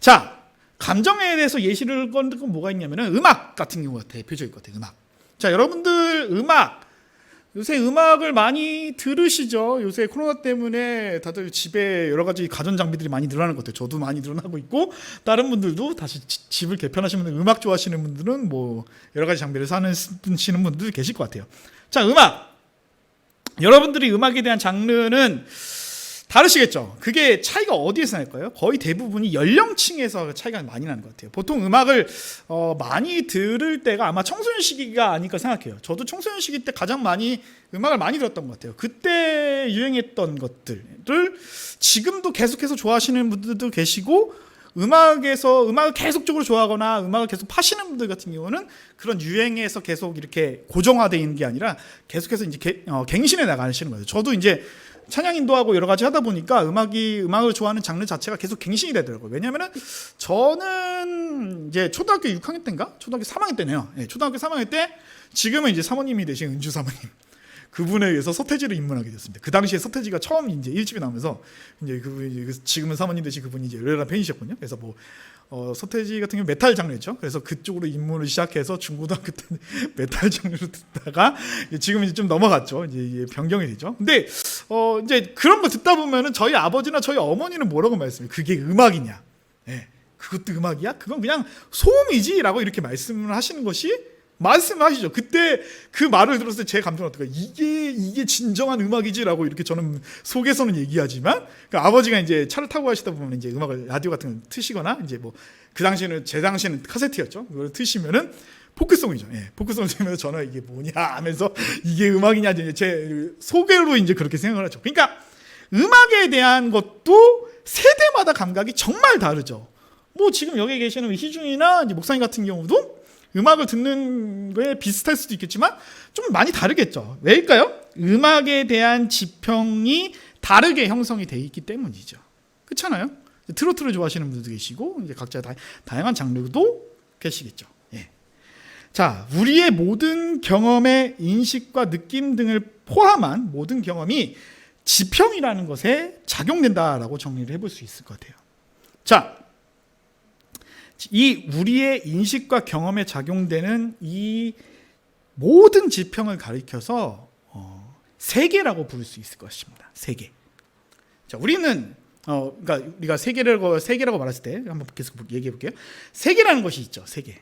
자, 감정에 대해서 예시를 꺼낸 건 뭐가 있냐면은 음악 같은 경우가 대표적일 것 같아요. 음악. 자, 여러분들 요새 음악을 많이 들으시죠? 요새 코로나 때문에 다들 집에 여러 가지 가전 장비들이 많이 늘어나는 것 같아요. 저도 많이 늘어나고 있고, 다른 분들도 다시 집을 개편하시는 분들, 음악 좋아하시는 분들은 뭐 여러 가지 장비를 사시는 분들도 계실 것 같아요. 자, 음악. 여러분들이 음악에 대한 장르는 다르시겠죠? 그게 차이가 어디에서 날까요? 거의 대부분이 연령층에서 차이가 많이 나는 것 같아요. 보통 음악을 많이 들을 때가 아마 청소년 시기가 아닐까 생각해요. 저도 청소년 시기 때 가장 많이 음악을 많이 들었던 것 같아요. 그때 유행했던 것들을 지금도 계속해서 좋아하시는 분들도 계시고, 음악을 계속적으로 좋아하거나 음악을 계속 파시는 분들 같은 경우는 그런 유행에서 계속 이렇게 고정화되어 있는 게 아니라 계속해서 이제 갱신해 나가시는 거예요. 저도 이제 찬양 인도하고 여러 가지 하다 보니까 음악을 좋아하는 장르 자체가 계속 갱신이 되더라고요. 왜냐면은 저는 이제 초등학교 6학년 때인가? 초등학교 3학년 때네요. 네, 초등학교 3학년 때 지금은 이제 사모님이 되신 은주 사모님. 그분에 의해서 서태지를 입문하게 됐습니다. 그 당시에 서태지가 처음 이제 1집이 나오면서 이제 그분이 지금은 사모님 되신 그분이 이제 열렬한 팬이셨거든요. 그래서 뭐 서태지 같은 경우 메탈 장르였죠. 그래서 그쪽으로 입문을 시작해서 중고등학교 때 메탈 장르로 듣다가 지금 이제 좀 넘어갔죠. 이제 변경이 되죠. 근데 이제 그런 거 듣다 보면은 저희 아버지나 저희 어머니는 뭐라고 말씀해요? 그게 음악이냐? 네, 그것도 음악이야? 그건 그냥 소음이지라고 이렇게 말씀을 하시는 것이, 말씀하시죠. 그때 그 말을 들었을 때 제 감정은 어떨까요? 이게 진정한 음악이지라고 이렇게 저는 속에서는 얘기하지만, 그러니까 아버지가 이제 차를 타고 가시다 보면 이제 음악을, 라디오 같은 거 트시거나, 이제 뭐 그 당시에는, 제 당시에는 카세트였죠. 그걸 트시면은 포크송이죠. 예, 포크송 들으면서 저는 이게 뭐냐 하면서 이게 음악이냐 제 소개로 이제 그렇게 생각을 하죠. 그러니까 음악에 대한 것도 세대마다 감각이 정말 다르죠. 뭐 지금 여기 계시는 희중이나 이제 목사님 같은 경우도 음악을 듣는 거에 비슷할 수도 있겠지만 좀 많이 다르겠죠. 왜일까요? 음악에 대한 지평이 다르게 형성이 돼 있기 때문이죠. 그렇잖아요. 트로트를 좋아하시는 분들도 계시고 이제 각자 다양한 장르도 계시겠죠. 예. 자, 우리의 모든 경험의 인식과 느낌 등을 포함한 모든 경험이 지평이라는 것에 작용된다라고 정리를 해볼 수 있을 것 같아요. 자, 이 우리의 인식과 경험에 작용되는 이 모든 지평을 가리켜서 세계라고 부를 수 있을 것입니다. 세계. 자, 우리는 그러니까 우리가 세계라고 말했을 때 한번 계속 얘기해 볼게요. 세계라는 것이 있죠. 세계.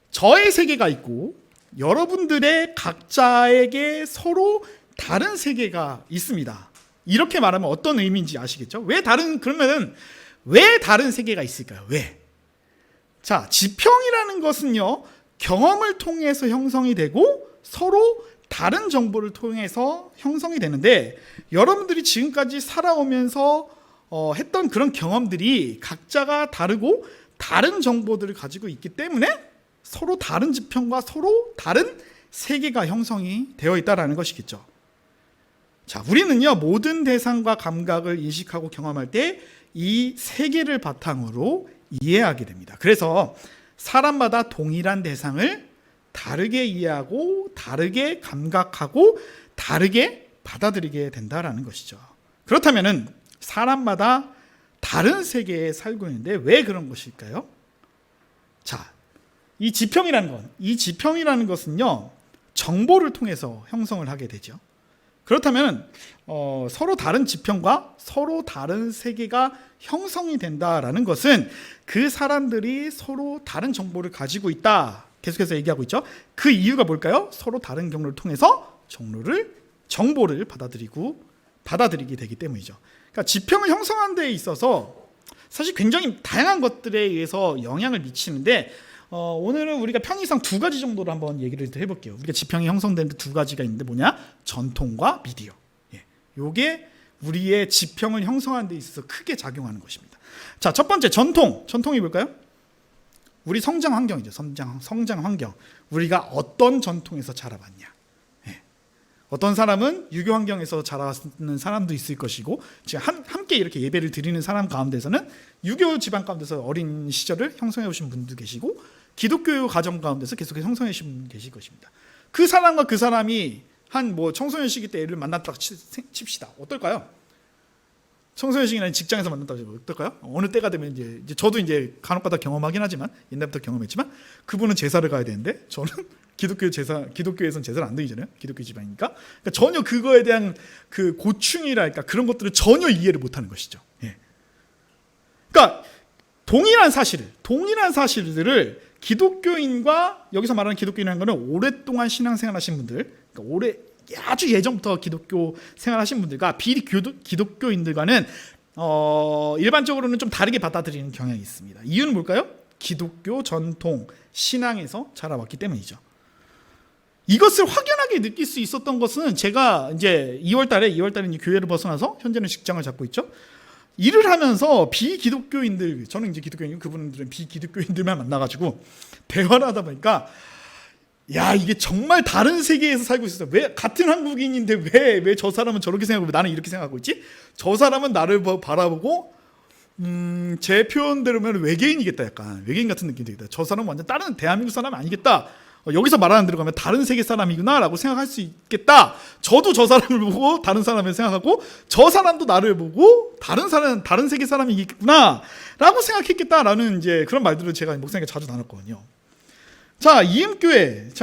저의 세계가 있고 여러분들의 각자에게 서로 다른 세계가 있습니다. 이렇게 말하면 어떤 의미인지 아시겠죠? 그러면은 왜 다른 세계가 있을까요? 왜? 자, 지평이라는 것은요, 경험을 통해서 형성이 되고 서로 다른 정보를 통해서 형성이 되는데, 여러분들이 지금까지 살아오면서 했던 그런 경험들이 각자가 다르고 다른 정보들을 가지고 있기 때문에 서로 다른 지평과 서로 다른 세계가 형성이 되어 있다는 것이겠죠. 자, 우리는요, 모든 대상과 감각을 인식하고 경험할 때 이 세계를 바탕으로 이해하게 됩니다. 그래서 사람마다 동일한 대상을 다르게 이해하고 다르게 감각하고 다르게 받아들이게 된다는 것이죠. 그렇다면 사람마다 다른 세계에 살고 있는데 왜 그런 것일까요? 자, 이 지평이라는 것은요, 정보를 통해서 형성을 하게 되죠. 그렇다면 서로 다른 지평과 서로 다른 세계가 형성이 된다라는 것은 그 사람들이 서로 다른 정보를 가지고 있다. 계속해서 얘기하고 있죠. 그 이유가 뭘까요? 서로 다른 경로를 통해서 정보를 받아들이게 되기 때문이죠. 그러니까 지평을 형성하는 데 있어서 사실 굉장히 다양한 것들에 의해서 영향을 미치는데 오늘은 우리가 편의상 두 가지 정도로 한번 얘기를 해볼게요. 우리가 지평이 형성되는 두 가지가 있는데 뭐냐? 전통과 미디어. 이게 우리의 지평을 형성하는 데 있어서 크게 작용하는 것입니다. 자, 첫 번째 전통이 뭘까요? 우리 성장 환경이죠. 성장 환경. 우리가 어떤 전통에서 자라왔냐. 어떤 사람은 유교 환경에서 자라는 사람도 있을 것이고, 함께 이렇게 예배를 드리는 사람 가운데서는 유교 집안 가운데서 어린 시절을 형성해 오신 분도 계시고, 기독교 가정 가운데서 계속 형성해 오신 분 계실 것입니다. 그 사람과 그 사람이 청소년 시기 때 애를 만났다고 칩시다. 어떨까요? 청소년 시기나 직장에서 만났다고 어떨까요? 어느 때가 되면 이제 저도 이제 간혹가다 경험하긴 하지만 옛날부터 경험했지만 그분은 제사를 가야 되는데 저는 기독교에서는 제사를 안 드리잖아요. 기독교 집안이니까. 그러니까 전혀 그거에 대한 그 고충이랄까 그런 것들을 전혀 이해를 못하는 것이죠. 그러니까 동일한 사실들을 기독교인과, 여기서 말하는 기독교인이라는 것은 오랫동안 신앙생활하신 분들, 그러니까 아주 예전부터 기독교 생활하신 분들과 비기독교인들과는 일반적으로는 좀 다르게 받아들이는 경향이 있습니다. 이유는 뭘까요? 기독교 전통 신앙에서 자라왔기 때문이죠. 이것을 확연하게 느낄 수 있었던 것은 제가 이제 2월달에 이제 교회를 벗어나서 현재는 직장을 잡고 있죠. 일을 하면서 비기독교인들, 저는 이제 기독교인이고 그분들은 비기독교인들만 만나가지고 대화를 하다 보니까 야, 이게 정말 다른 세계에서 살고 있었어요. 왜 같은 한국인인데 왜 저 사람은 저렇게 생각하고 나는 이렇게 생각하고 있지? 저 사람은 나를 바라보고 제 표현대로면 외계인이겠다. 약간 외계인 같은 느낌이 되겠다. 저 사람은 완전 다른 대한민국 사람이 아니겠다. 여기서 말하는 대로 가면 다른 세계 사람이구나 라고 생각할 수 있겠다. 저도 저 사람을 보고 다른 사람을 생각하고 저 사람도 나를 보고 다른 세계 사람이겠구나 라고 생각했겠다라는 이제 그런 말들을 제가 목사님께 자주 나눴거든요. 자, 이음교회에서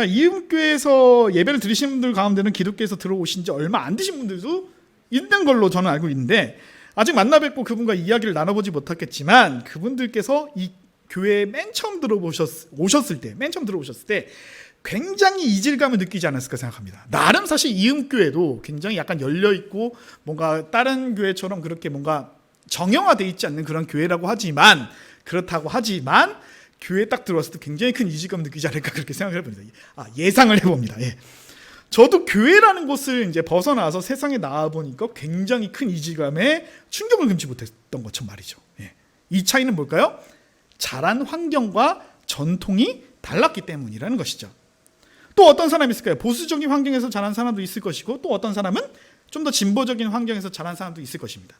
예배를 드리시는 분들 가운데는 기독교에서 들어오신 지 얼마 안 되신 분들도 있는 걸로 저는 알고 있는데, 아직 만나 뵙고 그분과 이야기를 나눠보지 못했겠지만 그분들께서 이 교회에 맨 처음 들어오셨을 때 굉장히 이질감을 느끼지 않았을까 생각합니다. 나름 사실 이음교회도 굉장히 약간 열려있고 뭔가 다른 교회처럼 그렇게 뭔가 정형화되어 있지 않는 그런 교회라고 하지만, 그렇다고 하지만 교회에 딱 들어왔을 때 굉장히 큰 이질감 느끼지 않을까 그렇게 생각을 해봅니다. 예상을 해봅니다. 예. 저도 교회라는 곳을 이제 벗어나서 세상에 나와 보니까 굉장히 큰 이질감에 충격을 금치 못했던 것처럼 말이죠. 예. 이 차이는 뭘까요? 자란 환경과 전통이 달랐기 때문이라는 것이죠. 또 어떤 사람이 있을까요? 보수적인 환경에서 자란 사람도 있을 것이고, 또 어떤 사람은 좀 더 진보적인 환경에서 자란 사람도 있을 것입니다.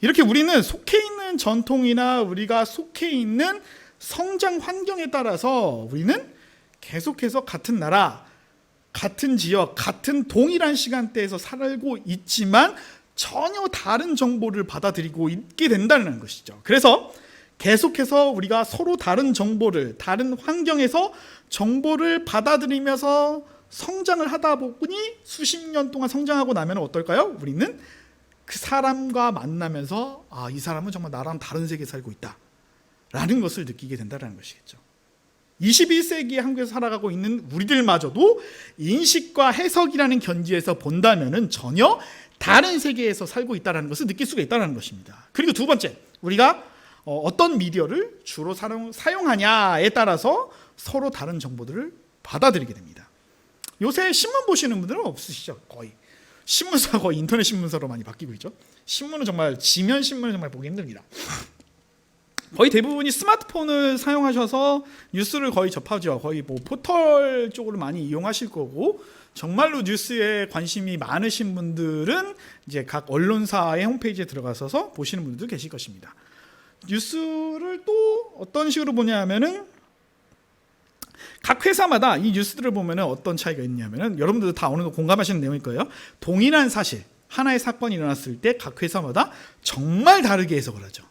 이렇게 우리는 속해 있는 전통이나 우리가 속해 있는 성장 환경에 따라서 우리는 계속해서 같은 나라, 같은 지역, 같은 동일한 시간대에서 살고 있지만 전혀 다른 정보를 받아들이고 있게 된다는 것이죠. 그래서 계속해서 우리가 서로 다른 정보를, 다른 환경에서 정보를 받아들이면서 성장을 하다 보니 수십 년 동안 성장하고 나면 어떨까요? 우리는 그 사람과 만나면서 이 사람은 정말 나랑 다른 세계에 살고 있다 라는 것을 느끼게 된다는 것이겠죠. 21세기 한국에서 살아가고 있는 우리들마저도 인식과 해석이라는 견지에서 본다면 전혀 다른 세계에서 살고 있다는 것을 느낄 수가 있다는 것입니다. 그리고 두 번째, 우리가 어떤 미디어를 주로 사용하냐에 따라서 서로 다른 정보들을 받아들이게 됩니다. 요새 신문 보시는 분들은 없으시죠? 거의 신문사가 거의 인터넷 신문사로 많이 바뀌고 있죠. 신문은 정말 지면 신문을 정말 보기 힘듭니다. 거의 대부분이 스마트폰을 사용하셔서 뉴스를 거의 접하죠. 거의 뭐 포털 쪽으로 많이 이용하실 거고, 정말로 뉴스에 관심이 많으신 분들은 이제 각 언론사의 홈페이지에 들어가셔서 보시는 분들도 계실 것입니다. 뉴스를 또 어떤 식으로 보냐면은 각 회사마다 이 뉴스들을 보면 어떤 차이가 있냐면은, 여러분들도 다 어느 정도 공감하시는 내용일 거예요. 동일한 사실, 하나의 사건이 일어났을 때 각 회사마다 정말 다르게 해석을 하죠.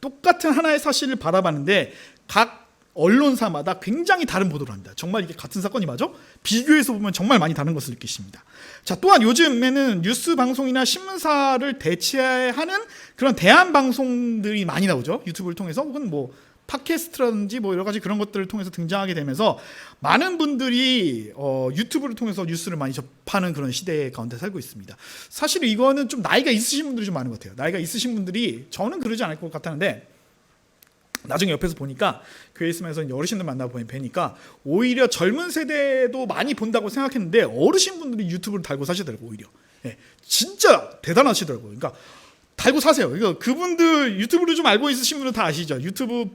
똑같은 하나의 사실을 바라봤는데 각 언론사마다 굉장히 다른 보도를 합니다. 정말 이게 같은 사건이 맞아? 비교해서 보면 정말 많이 다른 것을 느끼십니다. 자, 또한 요즘에는 뉴스 방송이나 신문사를 대체하는 그런 대안 방송들이 많이 나오죠. 유튜브를 통해서, 혹은 뭐 팟캐스트라든지 뭐 여러 가지 그런 것들을 통해서 등장하게 되면서 많은 분들이 유튜브를 통해서 뉴스를 많이 접하는 그런 시대 가운데 살고 있습니다. 사실 이거는 좀 나이가 있으신 분들이 좀 많은 것 같아요. 나이가 있으신 분들이, 저는 그러지 않을 것 같았는데 나중에 옆에서 보니까, 교회에 있으면서 어르신들 뵈니까 오히려 젊은 세대도 많이 본다고 생각했는데 어르신분들이 유튜브를 달고 사시더라고요. 오히려 진짜 대단하시더라고요. 그러니까 달고 사세요. 그러니까 그분들 유튜브를 좀 알고 있으신 분은 다 아시죠. 유튜브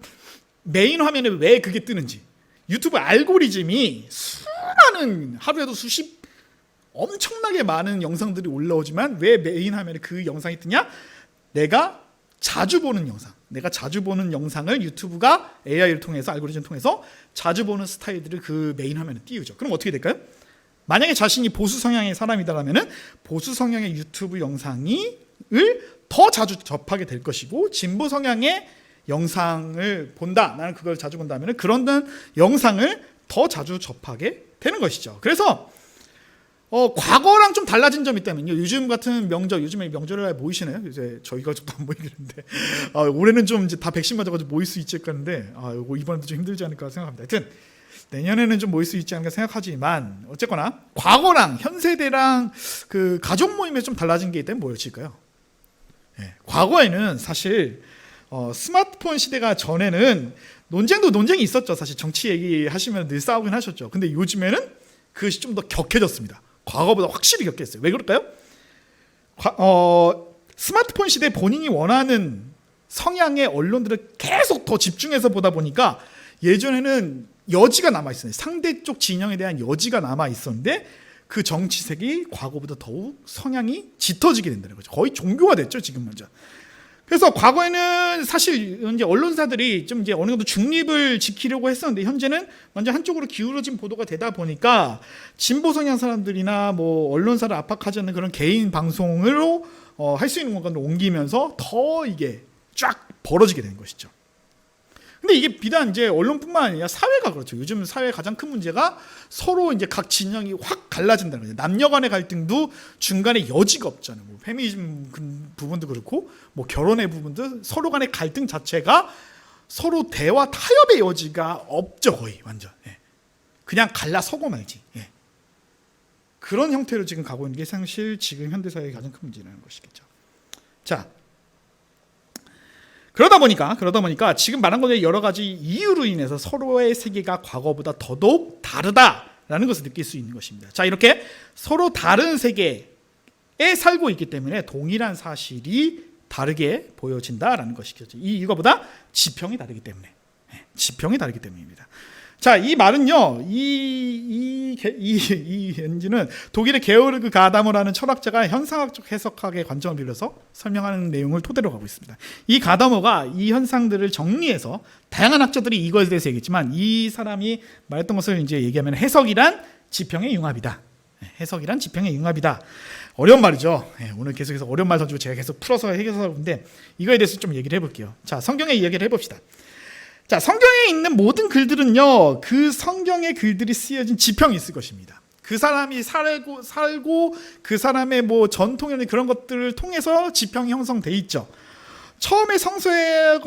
메인 화면에 왜 그게 뜨는지, 유튜브 알고리즘이 수많은, 하루에도 엄청나게 많은 영상들이 올라오지만 왜 메인 화면에 그 영상이 뜨냐? 내가 자주 보는 영상을 유튜브가 AI를 통해서, 알고리즘을 통해서 자주 보는 스타일들을 그 메인 화면에 띄우죠. 그럼 어떻게 될까요? 만약에 자신이 보수 성향의 사람이다라면 보수 성향의 유튜브 영상을 더 자주 접하게 될 것이고, 진보 성향의 영상을 본다, 나는 그걸 자주 본다면 그런 영상을 더 자주 접하게 되는 것이죠. 그래서 과거랑 좀 달라진 점이 있다면요. 요즘 같은 명절, 요즘에 명절에 모이시나요? 이제 저희가 좀 안 모이는데 올해는 좀 이제 다 백신 맞아가지고 모일 수 있을까 하는데 이번에도 좀 힘들지 않을까 생각합니다. 하여튼 내년에는 좀 모일 수 있지 않을까 생각하지만, 어쨌거나 과거랑 현 세대랑 그 가족 모임에 좀 달라진 게 있다면 뭐였을까요? 과거에는 사실 스마트폰 시대가 전에는 논쟁이 있었죠. 사실 정치 얘기하시면 늘 싸우긴 하셨죠. 근데 요즘에는 그것이 좀 더 격해졌습니다. 과거보다 확실히 격해졌어요. 왜 그럴까요? 스마트폰 시대에 본인이 원하는 성향의 언론들을 계속 더 집중해서 보다 보니까, 예전에는 여지가 남아있어요. 상대 쪽 진영에 대한 여지가 남아있었는데 그 정치색이 과거보다 더욱 성향이 짙어지게 된다는 거죠. 거의 종교가 됐죠, 지금 먼저. 그래서 과거에는 사실 이제 언론사들이 좀 이제 어느 정도 중립을 지키려고 했었는데, 현재는 완전 한쪽으로 기울어진 보도가 되다 보니까 진보 성향 사람들이나 뭐 언론사를 압박하지 않는 그런 개인 방송으로 할 수 있는 공간으로 옮기면서 더 이게 쫙 벌어지게 되는 것이죠. 근데 이게 비단 이제 언론뿐만 아니라 사회가 그렇죠. 요즘 사회의 가장 큰 문제가 서로 이제 각 진영이 확 갈라진다는 거죠. 남녀 간의 갈등도 중간에 여지가 없잖아요. 뭐 페미니즘 부분도 그렇고, 뭐 결혼의 부분도 서로 간의 갈등 자체가 서로 대화 타협의 여지가 없죠. 거의 완전. 그냥 갈라서고 말지. 그런 형태로 지금 가고 있는 게 사실 지금 현대사회의 가장 큰 문제라는 것이겠죠. 자, 그러다 보니까 지금 말한 것의 여러 가지 이유로 인해서 서로의 세계가 과거보다 더더욱 다르다라는 것을 느낄 수 있는 것입니다. 자, 이렇게 서로 다른 세계에 살고 있기 때문에 동일한 사실이 다르게 보여진다라는 것이죠. 이거보다 지평이 다르기 때문에. 지평이 다르기 때문입니다. 자, 이 말은요, 이 연지는 독일의 게오르그 가다머라는 철학자가 현상학적 해석학의 관점을 빌려서 설명하는 내용을 토대로 가고 있습니다. 이 가다머가 이 현상들을 정리해서 다양한 학자들이 이것에 대해서 얘기했지만 이 사람이 말했던 것을 이제 얘기하면 해석이란 지평의 융합이다. 해석이란 지평의 융합이다. 어려운 말이죠. 오늘 계속해서 어려운 말 던지고 제가 계속 풀어서 해결하는데 이거에 대해서 좀 얘기를 해볼게요. 자, 성경의 이야기를 해봅시다. 자, 성경에 있는 모든 글들은요, 그 성경의 글들이 쓰여진 지평이 있을 것입니다. 그 사람이 살고 그 사람의 뭐 전통이나 그런 것들을 통해서 지평이 형성돼 있죠. 처음에 성서의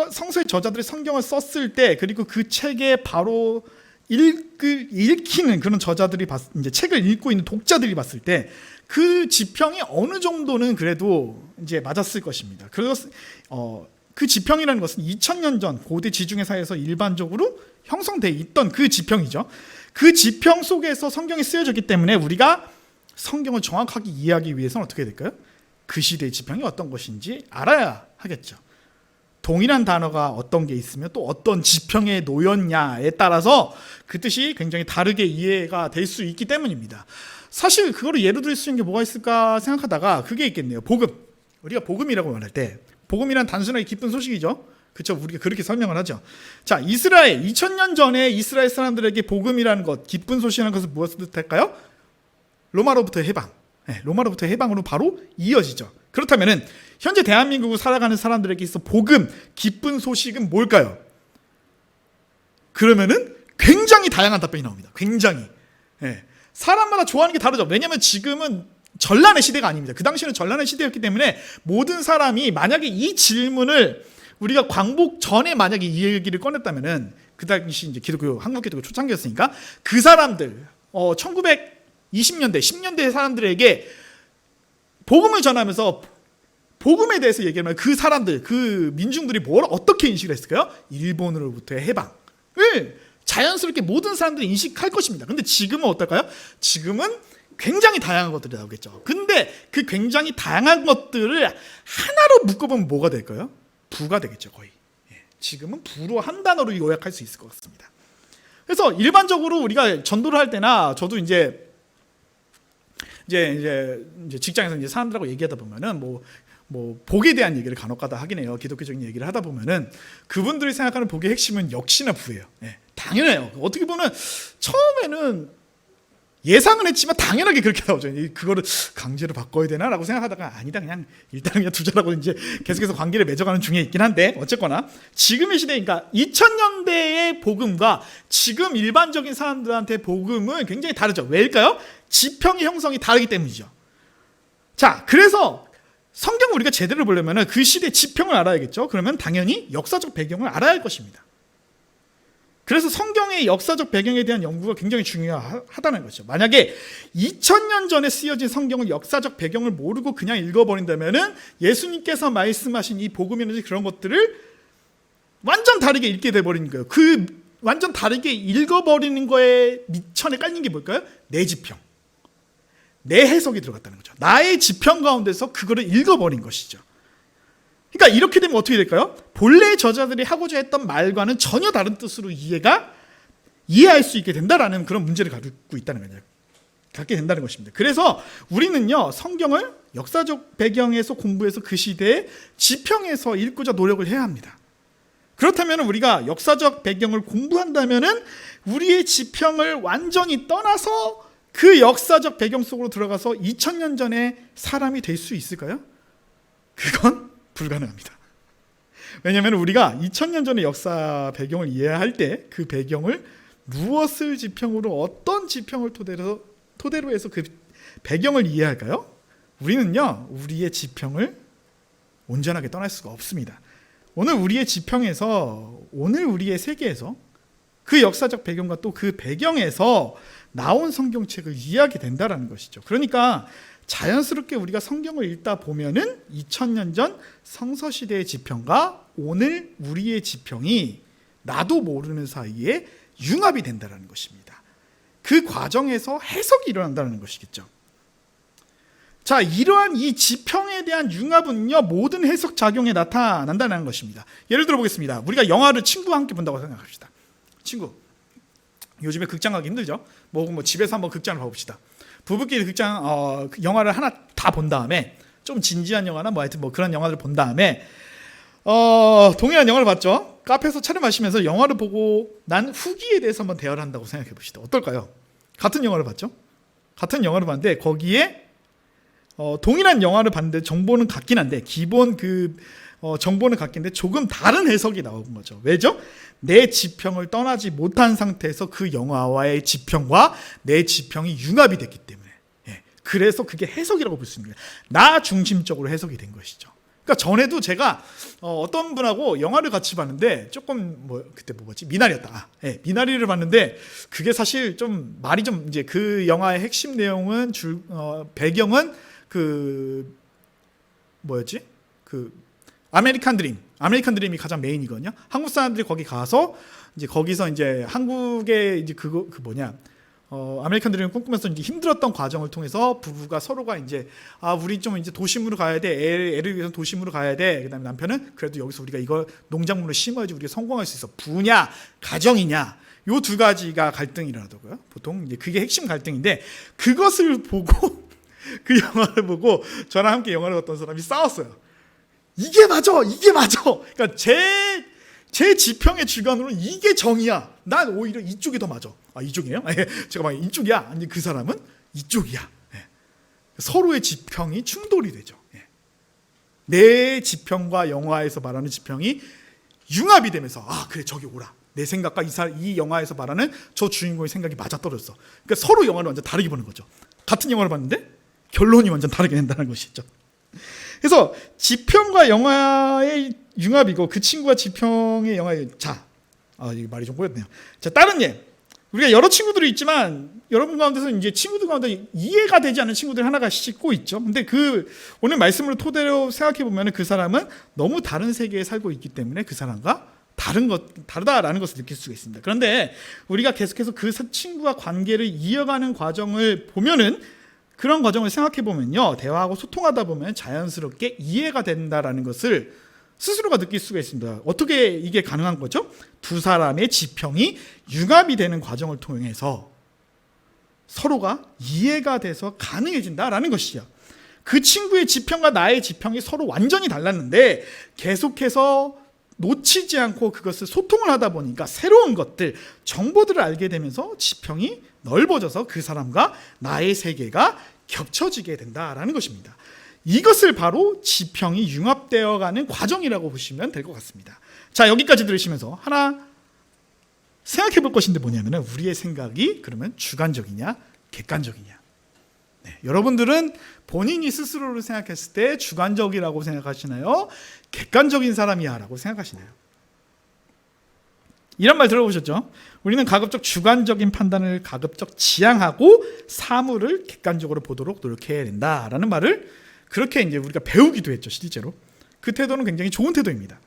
저자들이 성경을 썼을 때, 그리고 그 책에 바로 읽히는 그런 저자들이 이제 책을 읽고 있는 독자들이 봤을 때 그 지평이 어느 정도는 그래도 이제 맞았을 것입니다. 그래서 그 지평이라는 것은 2000년 전 고대 지중해 사회에서 일반적으로 형성돼 있던 그 지평이죠. 그 지평 속에서 성경이 쓰여졌기 때문에 우리가 성경을 정확하게 이해하기 위해서는 어떻게 해야 될까요? 그 시대의 지평이 어떤 것인지 알아야 하겠죠. 동일한 단어가 어떤 게 있으면 또 어떤 지평에 놓였냐에 따라서 그 뜻이 굉장히 다르게 이해가 될 수 있기 때문입니다. 사실 그거를 예로 들 수 있는 게 뭐가 있을까 생각하다가 그게 있겠네요. 복음. 우리가 복음이라고 말할 때 복음이란 단순하게 기쁜 소식이죠. 그렇죠? 우리가 그렇게 설명을 하죠. 자, 이스라엘 2000년 전에 이스라엘 사람들에게 복음이라는 것, 기쁜 소식이라는 것은 무엇을 뜻할까요? 로마로부터 해방. 로마로부터 해방으로 바로 이어지죠. 그렇다면은 현재 대한민국을 살아가는 사람들에게 있어 복음, 기쁜 소식은 뭘까요? 그러면은 굉장히 다양한 답변이 나옵니다. 굉장히. 사람마다 좋아하는 게 다르죠. 왜냐하면 지금은 전란의 시대가 아닙니다. 그 당시에는 전란의 시대였기 때문에 모든 사람이 만약에 이 질문을 우리가 광복 전에 만약에 이 얘기를 꺼냈다면은 그 당시 이제 기독교, 한국 기독교 초창기였으니까 그 사람들 1920년대, 10년대 사람들에게 복음을 전하면서 복음에 대해서 얘기하면 그 사람들, 그 민중들이 뭘 어떻게 인식을 했을까요? 일본으로부터의 해방을 자연스럽게 모든 사람들이 인식할 것입니다. 근데 지금은 어떨까요? 지금은 굉장히 다양한 것들이 나오겠죠. 근데 그 굉장히 다양한 것들을 하나로 묶어보면 뭐가 될까요? 부가 되겠죠, 거의. 지금은 부로 한 단어로 요약할 수 있을 것 같습니다. 그래서 일반적으로 우리가 전도를 할 때나 저도 이제 직장에서 이제 사람들하고 얘기하다 보면은 뭐 복에 대한 얘기를 간혹가다 하긴 해요. 기독교적인 얘기를 하다 보면은 그분들이 생각하는 복의 핵심은 역시나 부예요. 당연해요. 어떻게 보면 처음에는 예상은 했지만 당연하게 그렇게 나오죠. 그거를 강제로 바꿔야 되나라고 생각하다가 아니다, 그냥 일단 그냥 두자라고 이제 계속해서 관계를 맺어가는 중에 있긴 한데 어쨌거나 지금의 시대, 그러니까 2000년대의 복음과 지금 일반적인 사람들한테 복음은 굉장히 다르죠. 왜일까요? 지평의 형성이 다르기 때문이죠. 자, 그래서 성경을 우리가 제대로 보려면 그 시대 지평을 알아야겠죠. 그러면 당연히 역사적 배경을 알아야 할 것입니다. 그래서 성경의 역사적 배경에 대한 연구가 굉장히 중요하다는 거죠. 만약에 2000년 전에 쓰여진 성경의 역사적 배경을 모르고 그냥 읽어버린다면 예수님께서 말씀하신 이 복음이라든지 그런 것들을 완전 다르게 읽게 돼버리는 거예요. 그 완전 다르게 읽어버리는 거에 미천에 깔린 게 뭘까요? 내 지평, 내 해석이 들어갔다는 거죠. 나의 지평 가운데서 그거를 읽어버린 것이죠. 그러니까 이렇게 되면 어떻게 될까요? 본래 저자들이 하고자 했던 말과는 전혀 다른 뜻으로 이해할 수 있게 된다라는 그런 문제를 갖게 된다는 것입니다. 그래서 우리는요, 성경을 역사적 배경에서 공부해서 그 시대의 지평에서 읽고자 노력을 해야 합니다. 그렇다면 우리가 역사적 배경을 공부한다면은 우리의 지평을 완전히 떠나서 그 역사적 배경 속으로 들어가서 2000년 전에 사람이 될 수 있을까요? 그건 불가능합니다. 왜냐하면 우리가 2000년 전의 역사 배경을 이해할 때 그 배경을 무엇을 지평으로, 어떤 지평을 토대로 해서 그 배경을 이해할까요? 우리는요, 우리의 지평을 온전하게 떠날 수가 없습니다. 오늘 우리의 지평에서, 오늘 우리의 세계에서 그 역사적 배경과 또 그 배경에서 나온 성경책을 이해하게 된다는 것이죠. 그러니까 자연스럽게 우리가 성경을 읽다 보면은 2000년 전 성서시대의 지평과 오늘 우리의 지평이 나도 모르는 사이에 융합이 된다는 것입니다. 그 과정에서 해석이 일어난다는 것이겠죠. 자, 이러한 이 지평에 대한 융합은요, 모든 해석 작용에 나타난다는 것입니다. 예를 들어 보겠습니다. 우리가 영화를 친구와 함께 본다고 생각합시다. 친구, 요즘에 극장 가기 힘들죠. 뭐 집에서 한번 극장을 봐봅시다. 부부끼리 극장 영화를 하나 다 본 다음에, 좀 진지한 영화나 뭐 하여튼 뭐 그런 영화를 본 다음에 동일한 영화를 봤죠. 카페에서 차를 마시면서 영화를 보고 난 후기에 대해서 한번 대화를 한다고 생각해 봅시다. 어떨까요? 같은 영화를 봤죠. 같은 영화를 봤는데 거기에 동일한 영화를 봤는데 정보는 같긴 한데, 기본 정보는 같긴데 조금 다른 해석이 나오는 거죠. 왜죠? 내 지평을 떠나지 못한 상태에서 그 영화와의 지평과 내 지평이 융합이 됐기 때문에, 그래서 그게 해석이라고 볼 수 있는 거예요. 나 중심적으로 해석이 된 것이죠. 그러니까 전에도 제가 어떤 분하고 영화를 같이 봤는데, 조금 그때 뭐였지? 미나리였다. 미나리를 봤는데 그게 사실 좀 말이 좀, 이제 그 영화의 핵심 내용은 배경은 뭐였지? 아메리칸 드림이 가장 메인이거든요. 한국 사람들이 거기 가서 이제 거기서 이제 한국의 이제 아메리칸 드림을 꿈꾸면서 이제 힘들었던 과정을 통해서 부부가 서로가 이제 우리 좀 이제 도심으로 가야 돼. 애를 위해서 도심으로 가야 돼. 그다음에 남편은 그래도 여기서 우리가 이거 농작물을 심어야지 우리가 성공할 수 있어. 부냐, 가정이냐. 요 두 가지가 갈등이 일어나더라고요. 보통 이제 그게 핵심 갈등인데, 그것을 보고 그 영화를 보고 저랑 함께 영화를 봤던 사람이 싸웠어요. 이게 맞아. 그러니까 제 지평의 주관으로는 이게 정이야. 난 오히려 이쪽이 더 맞아. 이쪽이에요? 제가 막 이쪽이야. 아니, 그 사람은 이쪽이야. 서로의 지평이 충돌이 되죠. 내 지평과 영화에서 말하는 지평이 융합이 되면서, 그래, 저기 오라. 내 생각과 이 영화에서 말하는 저 주인공의 생각이 맞아떨어졌어. 그러니까 서로 영화를 완전 다르게 보는 거죠. 같은 영화를 봤는데 결론이 완전 다르게 된다는 것이죠. 그래서 지평과 영화의 융합이고, 그 친구와 지평의 영화의, 이게 말이 좀 꼬였네요. 자, 다른 예. 우리가 여러 친구들이 있지만 여러분 가운데서 이제 친구들 가운데 이해가 되지 않는 친구들 하나가 씻고 있죠. 근데 오늘 말씀을 토대로 생각해 보면 그 사람은 너무 다른 세계에 살고 있기 때문에 그 사람과 다르다라는 것을 느낄 수가 있습니다. 그런데 우리가 계속해서 그 친구와 관계를 이어가는 과정을 보면은, 그런 과정을 생각해 보면요, 대화하고 소통하다 보면 자연스럽게 이해가 된다라는 것을 스스로가 느낄 수가 있습니다. 어떻게 이게 가능한 거죠? 두 사람의 지평이 융합이 되는 과정을 통해서 서로가 이해가 돼서 가능해진다라는 것이죠. 그 친구의 지평과 나의 지평이 서로 완전히 달랐는데 계속해서 놓치지 않고 그것을 소통을 하다 보니까 새로운 것들, 정보들을 알게 되면서 지평이 넓어져서 그 사람과 나의 세계가 겹쳐지게 된다라는 것입니다. 이것을 바로 지평이 융합되어가는 과정이라고 보시면 될 것 같습니다. 자, 여기까지 들으시면서 하나 생각해 볼 것인데 뭐냐면, 우리의 생각이 그러면 주관적이냐 객관적이냐. 여러분들은 본인이 스스로를 생각했을 때 주관적이라고 생각하시나요? 객관적인 사람이야 라고 생각하시나요? 이런 말 들어보셨죠? 우리는 가급적 주관적인 판단을 가급적 지향하고 사물을 객관적으로 보도록 노력해야 된다라는 말을 그렇게 이제 우리가 배우기도 했죠, 실제로. 그 태도는 굉장히 좋은 태도입니다.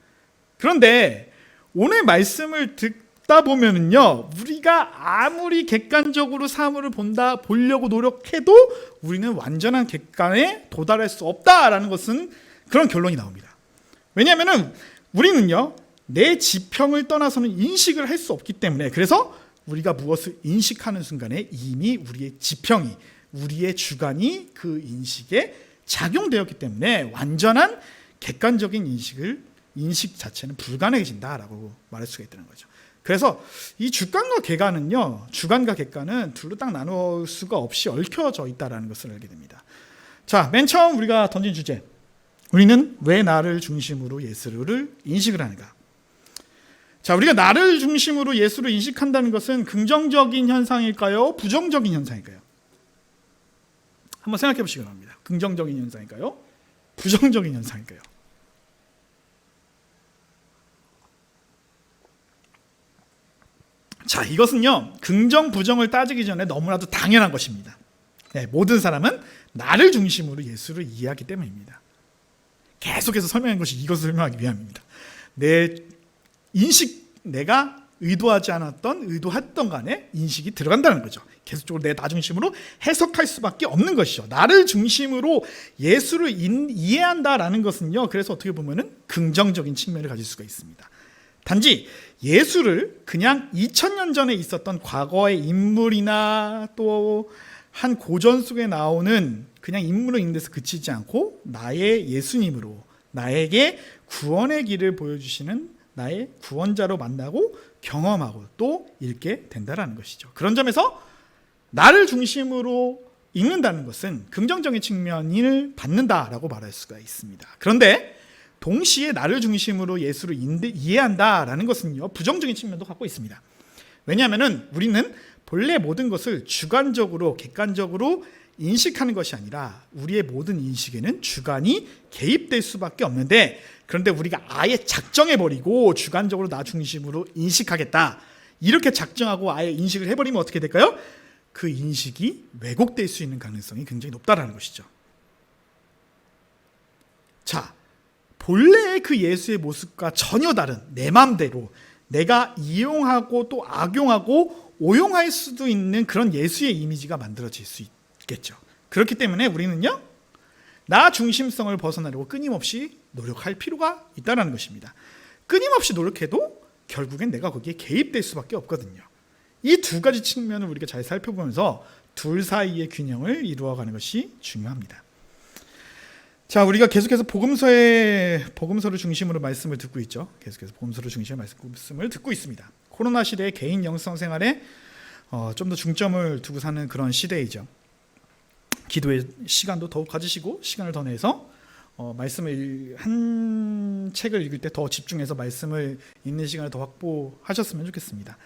그런데 오늘 말씀을 듣다 보면은요, 우리가 아무리 객관적으로 사물을 보려고 노력해도 우리는 완전한 객관에 도달할 수 없다라는 것은 그런 결론이 나옵니다. 왜냐하면은 우리는요, 내 지평을 떠나서는 인식을 할 수 없기 때문에, 그래서 우리가 무엇을 인식하는 순간에 이미 우리의 지평이, 우리의 주관이 그 인식에 작용되었기 때문에 완전한 객관적인 인식 자체는 불가능해진다라고 말할 수가 있다는 거죠. 그래서 이 주관과 객관은 둘로 딱 나눌 수가 없이 얽혀져 있다는 것을 알게 됩니다. 자, 맨 처음 우리가 던진 주제, 우리는 왜 나를 중심으로 예수를 인식을 하는가? 자, 우리가 나를 중심으로 예수를 인식한다는 것은 긍정적인 현상일까요? 부정적인 현상일까요? 한번 생각해 보시기 바랍니다. 긍정적인 현상일까요? 부정적인 현상일까요? 자, 이것은요, 긍정, 부정을 따지기 전에 너무나도 당연한 것입니다. 모든 사람은 나를 중심으로 예수를 이해하기 때문입니다. 계속해서 설명한 것이 이것을 설명하기 위함입니다. 내 인식, 내가 의도하지 않았던, 의도했던 간에 인식이 들어간다는 거죠. 계속적으로 내 나 중심으로 해석할 수밖에 없는 것이죠. 나를 중심으로 예수를 이해한다라는 것은요, 그래서 어떻게 보면은 긍정적인 측면을 가질 수가 있습니다. 단지 예수를 그냥 2000년 전에 있었던 과거의 인물이나 또 한 고전 속에 나오는 그냥 인물로 있는 데서 그치지 않고 나의 예수님으로, 나에게 구원의 길을 보여주시는 나의 구원자로 만나고 경험하고 또 읽게 된다라는 것이죠. 그런 점에서 나를 중심으로 읽는다는 것은 긍정적인 측면을 받는다라고 말할 수가 있습니다. 그런데 동시에 나를 중심으로 예수를 이해한다라는 것은요, 부정적인 측면도 갖고 있습니다. 왜냐하면 우리는 본래 모든 것을 주관적으로, 객관적으로 인식하는 것이 아니라 우리의 모든 인식에는 주관이 개입될 수밖에 없는데, 그런데 우리가 아예 작정해버리고 주관적으로 나 중심으로 인식하겠다, 이렇게 작정하고 아예 인식을 해버리면 어떻게 될까요? 그 인식이 왜곡될 수 있는 가능성이 굉장히 높다라는 것이죠. 자, 본래의 그 예수의 모습과 전혀 다른 내 마음대로 내가 이용하고 또 악용하고 오용할 수도 있는 그런 예수의 이미지가 만들어질 수 있겠죠. 그렇기 때문에 우리는요, 나 중심성을 벗어나려고 끊임없이 노력할 필요가 있다는 것입니다. 끊임없이 노력해도 결국엔 내가 거기에 개입될 수밖에 없거든요. 이 두 가지 측면을 우리가 잘 살펴보면서 둘 사이의 균형을 이루어가는 것이 중요합니다. 자, 우리가 계속해서 복음서를 중심으로 말씀을 듣고 있죠. 계속해서 복음서를 중심으로 말씀을 듣고 있습니다. 코로나 시대의 개인 영성 생활에 좀 더 중점을 두고 사는 그런 시대이죠. 기도의 시간도 더욱 가지시고 시간을 더 내서 말씀을 한 책을 읽을 때 더 집중해서 말씀을 읽는 시간을 더 확보하셨으면 좋겠습니다.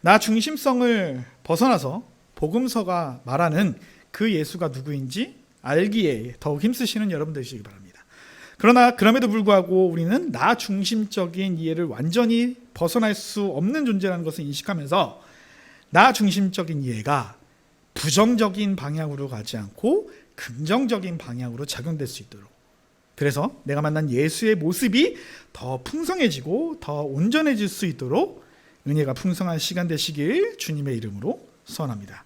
나 중심성을 벗어나서 복음서가 말하는 그 예수가 누구인지 알기에 더욱 힘쓰시는 여러분 되시기 바랍니다. 그러나 그럼에도 불구하고 우리는 나 중심적인 이해를 완전히 벗어날 수 없는 존재라는 것을 인식하면서 나 중심적인 이해가 부정적인 방향으로 가지 않고 긍정적인 방향으로 작용될 수 있도록, 그래서 내가 만난 예수의 모습이 더 풍성해지고 더 온전해질 수 있도록 은혜가 풍성한 시간 되시길 주님의 이름으로 소원합니다.